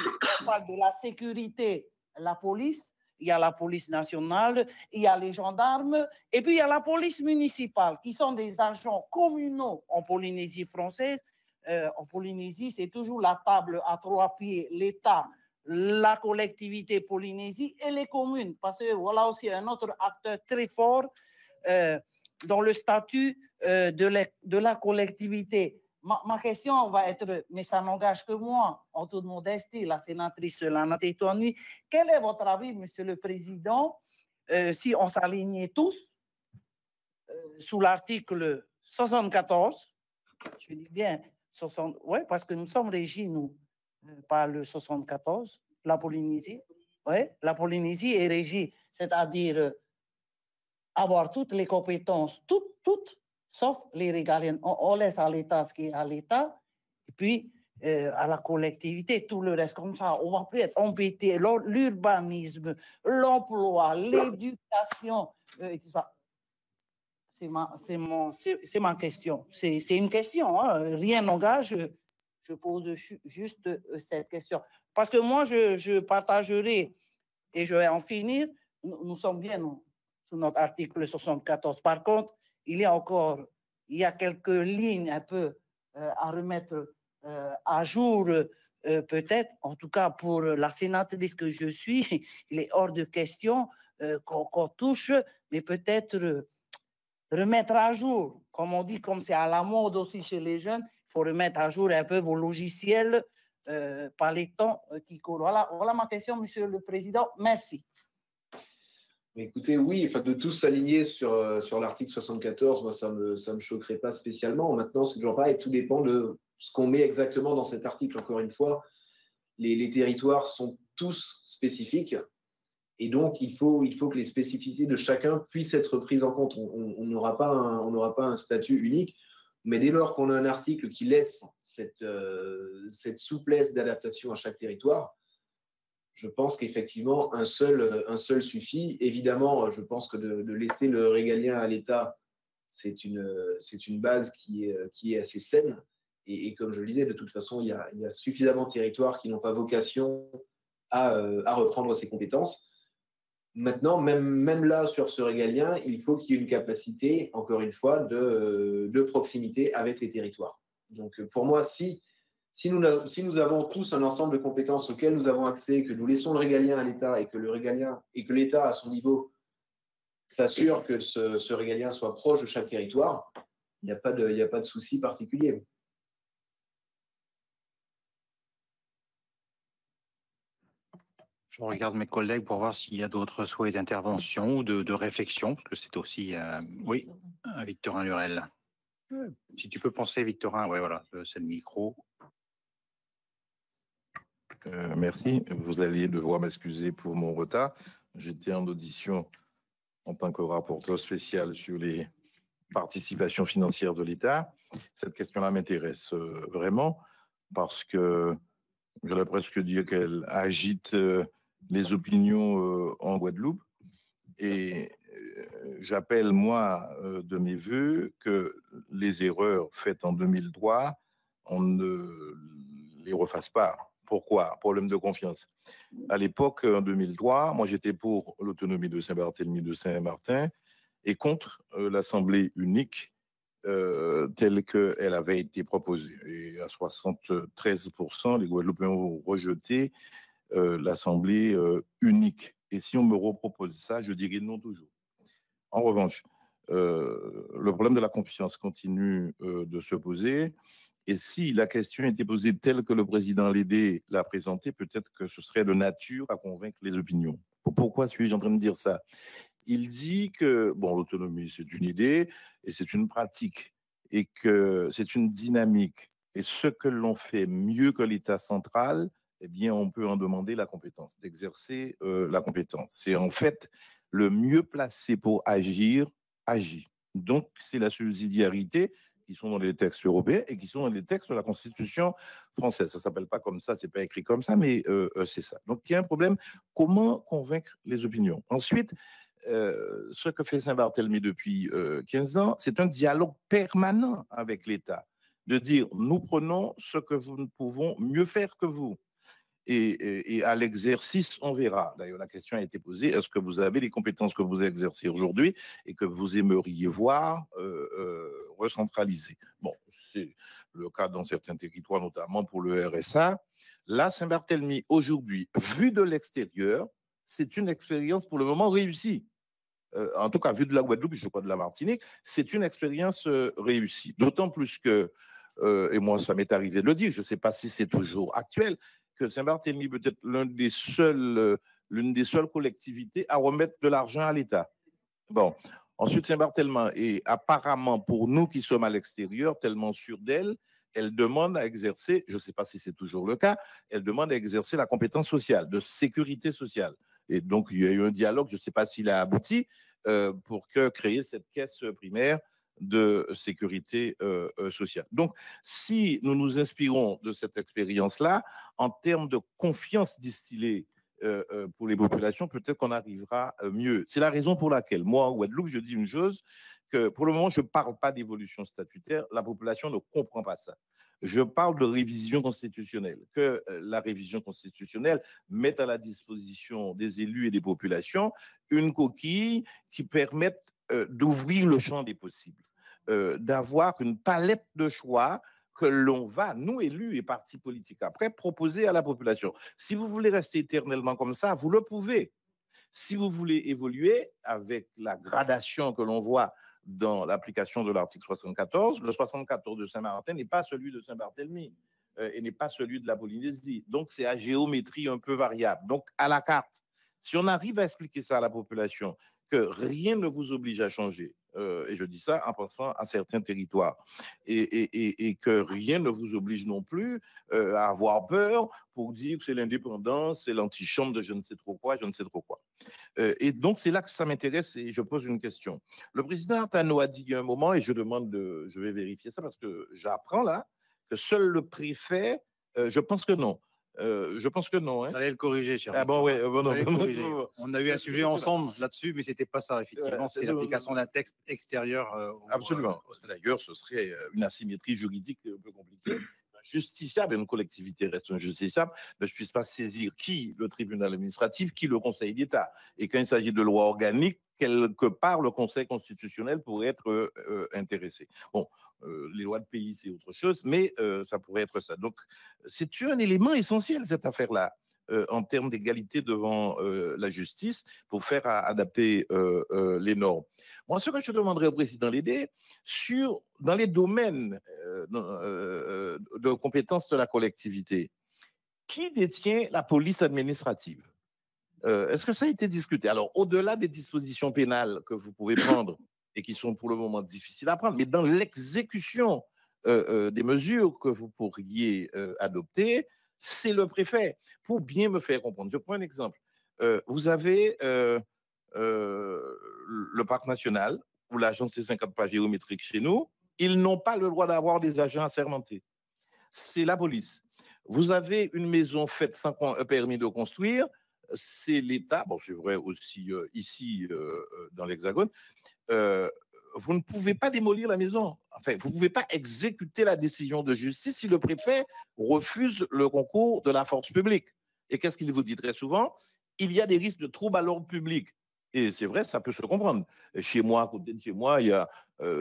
F: on parle de la sécurité, la police. Il y a la police nationale, il y a les gendarmes, et puis il y a la police municipale, qui sont des agents communaux en Polynésie française. En Polynésie, c'est toujours la table à 3 pieds, l'État, la collectivité Polynésie et les communes, parce que voilà aussi un autre acteur très fort dans le statut de la collectivité. Ma question va être, mais ça n'engage que moi, en toute modestie, la sénatrice Lana Tétouanoui. Quel est votre avis, Monsieur le Président, si on s'alignait tous sous l'article 74, je dis bien 60, oui, parce que nous sommes régis, nous, par le 74, la Polynésie. Oui, la Polynésie est régie, c'est-à-dire avoir toutes les compétences, toutes, sauf les régaliennes. On laisse à l'État ce qui est à l'État, et puis à la collectivité, tout le reste comme ça. On va plus être embêté. L'urbanisme, l'emploi, l'éducation, tout ça. C'est ma question. C'est une question, hein. Rien n'engage. Je pose juste cette question. Parce que moi, je partagerai, et je vais en finir, nous sommes bien sous notre article 74. Par contre, il y a quelques lignes un peu à remettre à jour, peut-être, en tout cas pour la sénatrice que je suis, il est hors de question qu'on touche, mais peut-être remettre à jour, comme on dit, comme c'est à la mode aussi chez les jeunes, il faut remettre à jour un peu vos logiciels par les temps qui courent. Voilà ma question, Monsieur le Président. Merci.
C: Écoutez, oui, enfin, de tous s'aligner sur l'article 74, moi, ça me choquerait pas spécialement. Maintenant, c'est toujours pareil, tout dépend de ce qu'on met exactement dans cet article. Encore une fois, les territoires sont tous spécifiques et donc il faut que les spécificités de chacun puissent être prises en compte. On n'aura pas un statut unique, mais dès lors qu'on a un article qui laisse cette souplesse d'adaptation à chaque territoire, je pense qu'effectivement, un seul suffit. Évidemment, je pense que de laisser le régalien à l'État, c'est une base qui est assez saine. Et comme je le disais, de toute façon, il y a suffisamment de territoires qui n'ont pas vocation à reprendre ces compétences. Maintenant, même là, sur ce régalien, il faut qu'il y ait une capacité, encore une fois, de proximité avec les territoires. Donc, pour moi, si nous avons tous un ensemble de compétences auxquelles nous avons accès, que nous laissons le régalien à l'État et que l'État, à son niveau, s'assure que ce régalien soit proche de chaque territoire, il n'y a pas de souci particulier.
A: Je regarde mes collègues pour voir s'il y a d'autres souhaits d'intervention ou de réflexion, parce que c'est aussi, oui, Victorin Lurel. Si tu peux penser, Victorin, ouais, voilà, c'est le micro.
G: Merci. Vous alliez devoir m'excuser pour mon retard. J'étais en audition en tant que rapporteur spécial sur les participations financières de l'État. Cette question-là m'intéresse vraiment parce que j'allais presque dire qu'elle agite les opinions en Guadeloupe. Et j'appelle, moi, de mes voeux que les erreurs faites en 2003, on ne les refasse pas Pourquoi? Problème de confiance. À l'époque, en 2003, moi j'étais pour l'autonomie de Saint-Barthélemy de Saint-Martin et contre l'Assemblée unique telle qu'elle avait été proposée. Et à 73%, les Guadeloupéens ont rejeté l'Assemblée unique. Et si on me repropose ça, je dirais non toujours. En revanche, le problème de la confiance continue de se poser. Et si la question était posée telle que le président Lédé l'a présentée, peut-être que ce serait de nature à convaincre les opinions. Pourquoi suis-je en train de dire ça? Il dit que, bon, l'autonomie, c'est une idée et c'est une pratique et que c'est une dynamique. Et ce que l'on fait mieux que l'État central, eh bien, on peut en demander la compétence, d'exercer la compétence. C'est en fait le mieux placé pour agir, agit. Donc, c'est la subsidiarité qui sont dans les textes européens et qui sont dans les textes de la Constitution française. Ça ne s'appelle pas comme ça, c'est pas écrit comme ça, mais c'est ça. Donc, il y a un problème. Comment convaincre les opinions? Ensuite, ce que fait Saint-Barthélemy depuis 15 ans, c'est un dialogue permanent avec l'État, de dire nous prenons ce que nous pouvons mieux faire que vous. Et à l'exercice, on verra. D'ailleurs, la question a été posée, est-ce que vous avez les compétences que vous exercez aujourd'hui et que vous aimeriez voir recentralisées? Bon, c'est le cas dans certains territoires, notamment pour le RSA. Là, Saint-Barthélemy, aujourd'hui, vu de l'extérieur, c'est une expérience pour le moment réussie. En tout cas, vu de la Guadeloupe, je crois de la Martinique, c'est une expérience réussie. D'autant plus que, et moi, ça m'est arrivé de le dire, je ne sais pas si c'est toujours actuel, que Saint-Barthélemy peut être l'une des seules collectivités à remettre de l'argent à l'État. Bon, ensuite, Saint-Barthélemy, et apparemment pour nous qui sommes à l'extérieur, tellement sûrs d'elle, elle demande à exercer, je ne sais pas si c'est toujours le cas, elle demande à exercer la compétence sociale, de sécurité sociale. Et donc, il y a eu un dialogue, je ne sais pas s'il a abouti, pour créer cette caisse primaire de sécurité sociale. Donc, si nous nous inspirons de cette expérience-là, en termes de confiance distillée pour les populations, peut-être qu'on arrivera mieux. C'est la raison pour laquelle, moi, en Guadeloupe, je dis une chose, que pour le moment, je ne parle pas d'évolution statutaire, la population ne comprend pas ça. Je parle de révision constitutionnelle, que la révision constitutionnelle mette à la disposition des élus et des populations une coquille qui permette d'ouvrir le champ des possibles, d'avoir une palette de choix que l'on va, nous élus et partis politiques, après proposer à la population. Si vous voulez rester éternellement comme ça, vous le pouvez. Si vous voulez évoluer avec la gradation que l'on voit dans l'application de l'article 74, le 74 de Saint-Martin n'est pas celui de Saint-Barthélemy et n'est pas celui de la Polynésie. Donc, c'est à géométrie un peu variable. Donc, à la carte, si on arrive à expliquer ça à la population, que rien ne vous oblige à changer, et je dis ça en pensant à certains territoires, et que rien ne vous oblige non plus à avoir peur pour dire que c'est l'indépendance, c'est l'antichambre de je ne sais trop quoi, je ne sais trop quoi. Et donc, c'est là que ça m'intéresse et je pose une question. Le président Artano a dit il y a un moment, et je vais vérifier ça parce que j'apprends là, que seul le préfet, je pense que non. Je pense que non. Hein.
A: J'allais le corriger, cher.
G: Ah bon, ouais, bon, non,
A: on a eu un sujet ensemble là-dessus, mais c'était pas ça, effectivement. C'est l'application d'un texte extérieur.
G: Absolument. D'ailleurs, ce serait une asymétrie juridique un peu compliquée. Justiciable, une collectivité reste un justiciable, ne puisse pas saisir qui le tribunal administratif, qui le Conseil d'État. Et quand il s'agit de loi organique, quelque part, le Conseil constitutionnel pourrait être intéressé. Bon, les lois de pays, c'est autre chose, mais ça pourrait être ça. Donc, c'est un élément essentiel, cette affaire-là, en termes d'égalité devant la justice, pour faire adapter les normes. Moi, ce que je demanderais au président Lédé, dans les domaines de compétences de la collectivité, qui détient la police administrative? Est-ce que ça a été discuté? Alors, au-delà des dispositions pénales que vous pouvez prendre et qui sont pour le moment difficiles à prendre, mais dans l'exécution des mesures que vous pourriez adopter, c'est le préfet. Pour bien me faire comprendre, je prends un exemple. Vous avez le parc national ou l'agence C50 pas géométrique chez nous. Ils n'ont pas le droit d'avoir des agents assermentés. C'est la police. Vous avez une maison faite sans permis de construire. C'est l'État, bon, c'est vrai aussi ici dans l'Hexagone, vous ne pouvez pas démolir la maison enfin, vous ne pouvez pas exécuter la décision de justice si le préfet refuse le concours de la force publique. Et qu'est-ce qu'il vous dit très souvent? Il y a des risques de troubles à l'ordre public. Et c'est vrai, ça peut se comprendre. Chez moi, à côté de chez moi, il y a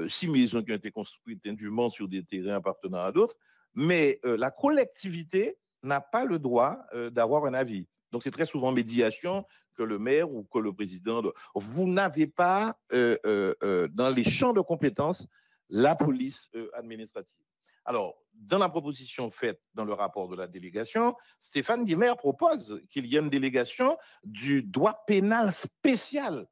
G: 6 maisons qui ont été construites indûment sur des terrains appartenant à d'autres. Mais la collectivité n'a pas le droit d'avoir un avis. Donc, c'est très souvent médiation que le maire ou que le président. Vous n'avez pas dans les champs de compétences la police administrative. Alors, dans la proposition faite dans le rapport de la délégation, Stéphane Guimer propose qu'il y ait une délégation du droit pénal spécial,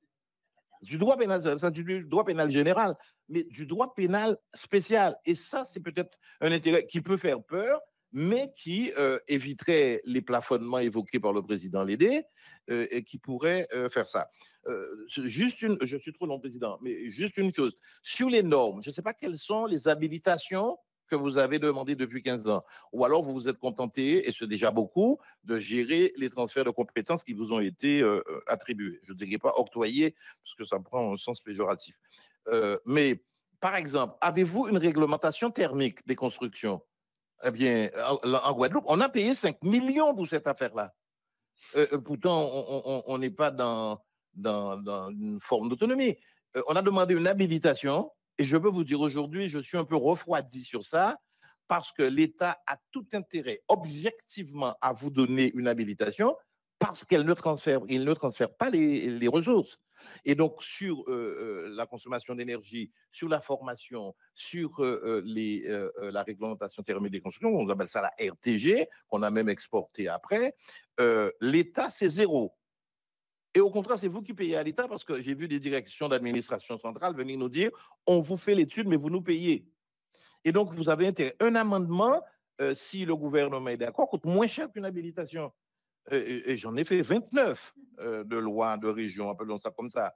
G: du droit pénal général, mais du droit pénal spécial. Et ça, c'est peut-être un intérêt qui peut faire peur, mais qui éviterait les plafonnements évoqués par le président Lédé et qui pourrait faire ça. Je suis trop long, président, mais juste une chose. Sur les normes, je ne sais pas quelles sont les habilitations que vous avez demandé depuis 15 ans. Ou alors vous vous êtes contenté, et c'est déjà beaucoup, de gérer les transferts de compétences qui vous ont été attribués. Je ne dirais pas octroyés, parce que ça prend un sens péjoratif. Mais, par exemple, avez-vous une réglementation thermique des constructions? Eh bien, en Guadeloupe, on a payé 5 millions pour cette affaire-là. Pourtant, on n'est pas dans une forme d'autonomie. On a demandé une habilitation. Et je peux vous dire aujourd'hui, je suis un peu refroidi sur ça parce que l'État a tout intérêt objectivement à vous donner une habilitation parce qu'il ne transfère pas les ressources. Et donc, sur la consommation d'énergie, sur la formation, sur la réglementation thermique des constructions, on appelle ça la RTG, qu'on a même exporté après, l'État, c'est zéro. Et au contraire, c'est vous qui payez à l'État parce que j'ai vu des directions d'administration centrale venir nous dire on vous fait l'étude, mais vous nous payez. Et donc, vous avez intérêt. Un amendement, si le gouvernement est d'accord, coûte moins cher qu'une habilitation. Et j'en ai fait 29 de lois de région, appelons ça comme ça,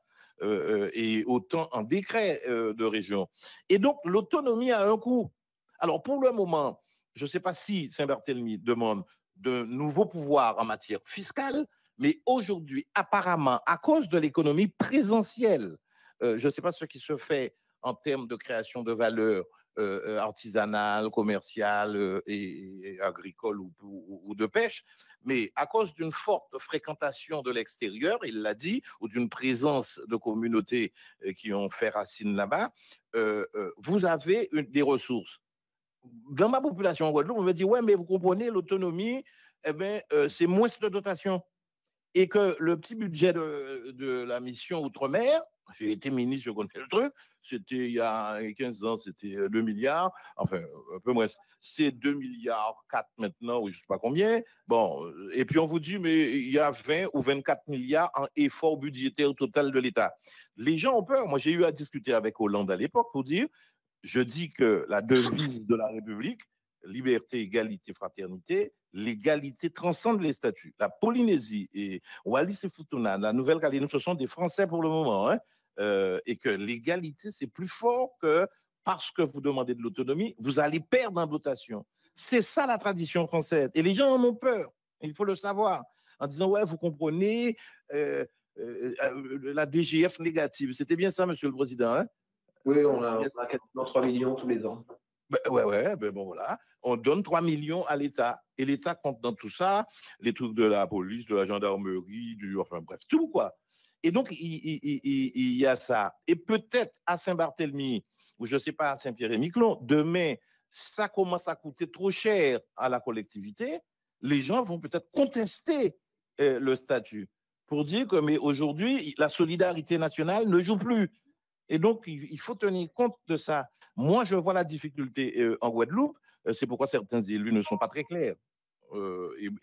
G: et autant en décret de région. Et donc, l'autonomie a un coût. Alors, pour le moment, je ne sais pas si Saint-Barthélemy demande de nouveaux pouvoirs en matière fiscale, mais aujourd'hui, apparemment, à cause de l'économie présentielle, je ne sais pas ce qui se fait en termes de création de valeur artisanale, commerciale et agricole ou de pêche, mais à cause d'une forte fréquentation de l'extérieur, il l'a dit, ou d'une présence de communautés qui ont fait racine là-bas, vous avez des ressources. Dans ma population en Guadeloupe, on me dit, ouais, mais vous comprenez, l'autonomie, eh bien, c'est moins de dotation. Et que le petit budget de la mission Outre-mer, j'ai été ministre, je connais le truc, c'était il y a 15 ans, c'était 2 milliards, enfin un peu moins, c'est 2 milliards 4 maintenant, ou je ne sais pas combien. Bon, et puis on vous dit, mais il y a 20 ou 24 milliards en effort budgétaire total de l'État. Les gens ont peur. Moi, j'ai eu à discuter avec Hollande à l'époque pour dire, je dis que la devise de la République, liberté, égalité, fraternité, l'égalité transcende les statuts. La Polynésie et Wallis et Futuna, la Nouvelle-Calédonie, ce sont des Français pour le moment, hein, et que l'égalité, c'est plus fort que parce que vous demandez de l'autonomie, vous allez perdre en dotation. C'est ça la tradition française. Et les gens en ont peur, il faut le savoir, en disant, ouais, vous comprenez, la DGF négative. C'était bien ça, Monsieur le Président, hein?
C: Oui, on a quasiment 3 millions tous les ans.
G: Ben bon, voilà. On donne 3 millions à l'État. Et l'État compte dans tout ça, les trucs de la police, de la gendarmerie, enfin bref, tout quoi. Et donc, il y a ça. Et peut-être à Saint-Barthélemy, ou je ne sais pas, à Saint-Pierre-et-Miquelon, demain, ça commence à coûter trop cher à la collectivité. Les gens vont peut-être contester le statut pour dire que, mais aujourd'hui, la solidarité nationale ne joue plus. Et donc, il faut tenir compte de ça. Moi, je vois la difficulté en Guadeloupe. C'est pourquoi certains élus ne sont pas très clairs.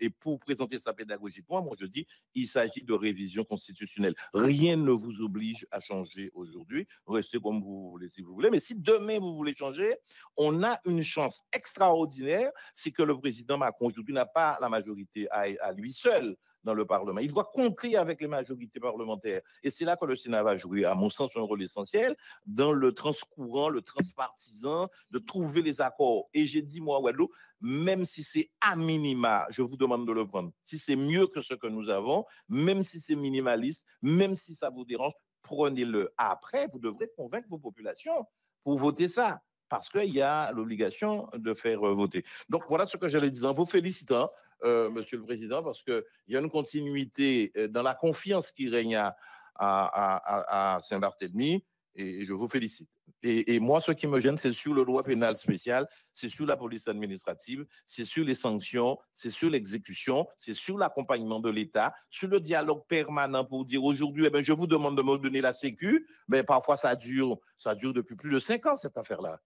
G: Et pour présenter ça pédagogiquement, moi, je dis il s'agit de révision constitutionnelle. Rien ne vous oblige à changer aujourd'hui. Restez comme vous voulez, si vous voulez. Mais si demain, vous voulez changer, on a une chance extraordinaire. C'est que le président Macron, aujourd'hui, n'a pas la majorité à lui seul dans le Parlement. Il doit compter avec les majorités parlementaires. Et c'est là que le Sénat va jouer, à mon sens, un rôle essentiel dans le transcourant, le transpartisan, de trouver les accords. Et j'ai dit, moi, Guadeloupe, même si c'est à minima, je vous demande de le prendre. Si c'est mieux que ce que nous avons, même si c'est minimaliste, même si ça vous dérange, prenez-le. Après, vous devrez convaincre vos populations pour voter ça. parce qu'il y a l'obligation de faire voter. Donc, voilà ce que j'allais dire. En vous félicitant, Monsieur le Président, parce qu'il y a une continuité dans la confiance qui règne à Saint-Barthélemy, et je vous félicite. Et moi, ce qui me gêne, c'est sur le droit pénal spécial, c'est sur la police administrative, c'est sur les sanctions, c'est sur l'exécution, c'est sur l'accompagnement de l'État, sur le dialogue permanent pour dire aujourd'hui, eh bien, je vous demande de me donner la sécu, mais parfois ça dure depuis plus de 5 ans, cette affaire-là.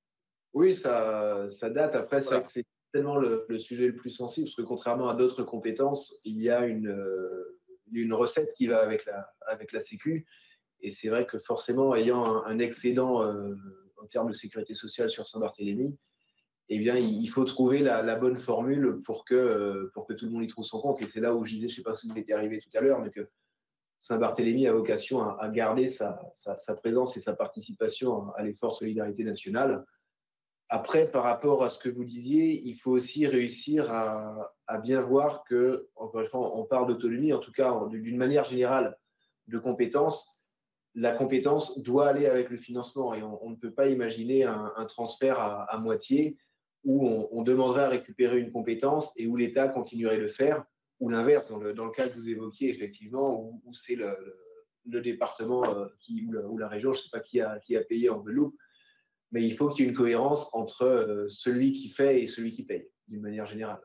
C: Oui, ça date. Après, c'est
G: Voilà.
C: vrai que c'est tellement le sujet le plus sensible, parce que contrairement à d'autres compétences, il y a une recette qui va avec la sécu. Et c'est vrai que forcément, ayant un excédent en termes de sécurité sociale sur Saint-Barthélemy, eh bien, il faut trouver la bonne formule pour que tout le monde y trouve son compte. Et c'est là où je disais, je ne sais pas si vous étiez arrivé tout à l'heure, mais que Saint-Barthélemy a vocation à garder sa présence et sa participation à l'effort Solidarité nationale. Après, par rapport à ce que vous disiez, il faut aussi réussir à bien voir que, encore une fois, on parle d'autonomie, en tout cas d'une manière générale de compétences. La compétence doit aller avec le financement et on ne peut pas imaginer un transfert à moitié où on demanderait à récupérer une compétence et où l'État continuerait de le faire, ou l'inverse, dans le cas que vous évoquiez, effectivement, où c'est le département ou la région, je ne sais pas qui a payé en Guadeloupe, mais il faut qu'il y ait une cohérence entre celui qui fait et celui qui paye, d'une manière générale.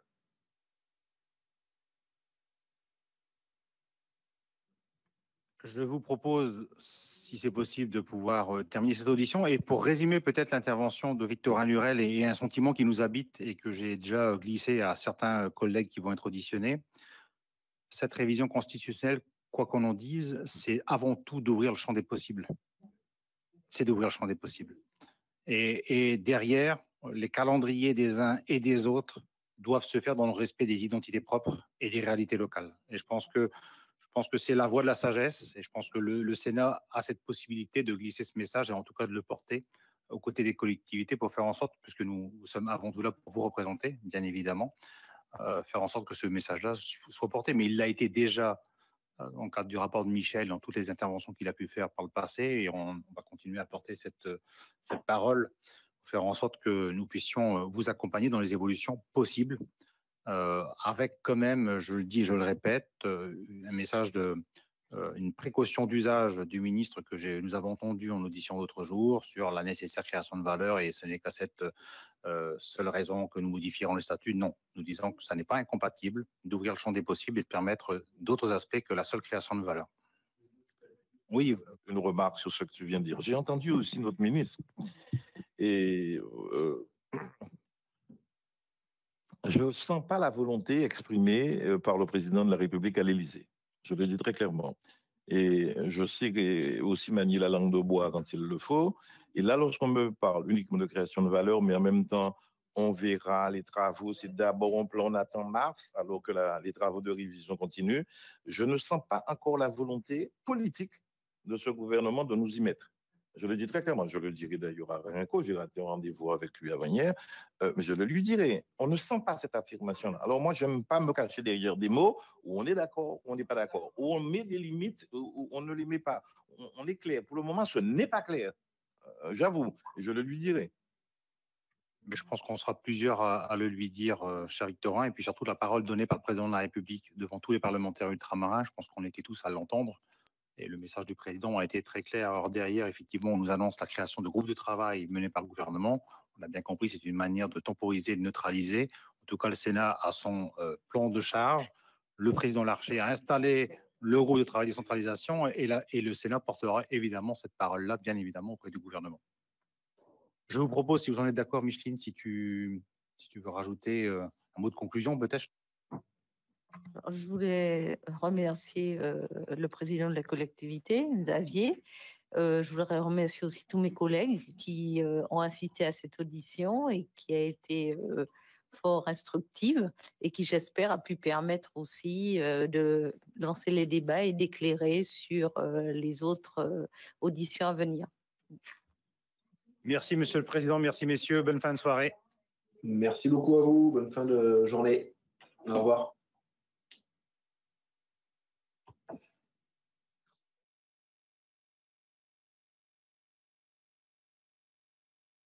A: Je vous propose, si c'est possible, de pouvoir terminer cette audition. Et pour résumer peut-être l'intervention de Victorin Lurel et un sentiment qui nous habite et que j'ai déjà glissé à certains collègues qui vont être auditionnés, cette révision constitutionnelle, quoi qu'on en dise, c'est avant tout d'ouvrir le champ des possibles. C'est d'ouvrir le champ des possibles. Et derrière, les calendriers des uns et des autres doivent se faire dans le respect des identités propres et des réalités locales. Et je pense que c'est la voie de la sagesse et je pense que le Sénat a cette possibilité de glisser ce message et en tout cas de le porter aux côtés des collectivités pour faire en sorte, puisque nous sommes avant tout là pour vous représenter, bien évidemment, faire en sorte que ce message-là soit porté. Mais il l'a été déjà dans le cadre du rapport de Michel, dans toutes les interventions qu'il a pu faire par le passé, et on va continuer à porter cette parole, pour faire en sorte que nous puissions vous accompagner dans les évolutions possibles, avec quand même, je le dis, je le répète, un message une précaution d'usage du ministre que nous avons entendu en audition l'autre jour sur la nécessaire création de valeur, et ce n'est qu'à cette seule raison que nous modifierons le statut. Non, nous disons que ça n'est pas incompatible d'ouvrir le champ des possibles et de permettre d'autres aspects que la seule création de valeur. Oui.
G: Une remarque sur ce que tu viens de dire. J'ai entendu aussi notre ministre et je ne sens pas la volonté exprimée par le président de la République à l'Élysée. Je le dis très clairement. Et je sais aussi manier la langue de bois quand il le faut. Et là, lorsqu'on me parle uniquement de création de valeur, mais en même temps, on verra les travaux, c'est d'abord on attend mars, alors que les travaux de révision continuent. Je ne sens pas encore la volonté politique de ce gouvernement de nous y mettre. Je le dis très clairement, je le dirai d'ailleurs à Renko, j'ai raté un rendez-vous avec lui avant-hier, mais je le lui dirai. On ne sent pas cette affirmation-là. Alors moi, je n'aime pas me cacher derrière des mots où on est d'accord, où on n'est pas d'accord, où on met des limites, où on ne les met pas. On est clair. Pour le moment, ce n'est pas clair. J'avoue, et je le lui dirai.
A: Mais je pense qu'on sera plusieurs à le lui dire, cher Victorin, et puis surtout la parole donnée par le président de la République devant tous les parlementaires ultramarins. Je pense qu'on était tous à l'entendre. Et le message du président a été très clair. Alors derrière, effectivement, on nous annonce la création de groupes de travail menés par le gouvernement. On a bien compris, c'est une manière de temporiser, de neutraliser. En tout cas, le Sénat a son plan de charge. Le président Larcher a installé le groupe de travail de décentralisation et le Sénat portera évidemment cette parole-là, bien évidemment, auprès du gouvernement. Je vous propose, si vous en êtes d'accord, Micheline, si tu veux rajouter un mot de conclusion, peut-être.
D: Je voulais remercier le président de la collectivité, Xavier. Je voudrais remercier aussi tous mes collègues qui ont assisté à cette audition et qui a été fort instructive et qui, j'espère, a pu permettre aussi de lancer les débats et d'éclairer sur les autres auditions à venir.
A: Merci, Monsieur le Président. Merci, messieurs. Bonne fin de soirée.
C: Merci beaucoup à vous. Bonne fin de journée. Au revoir.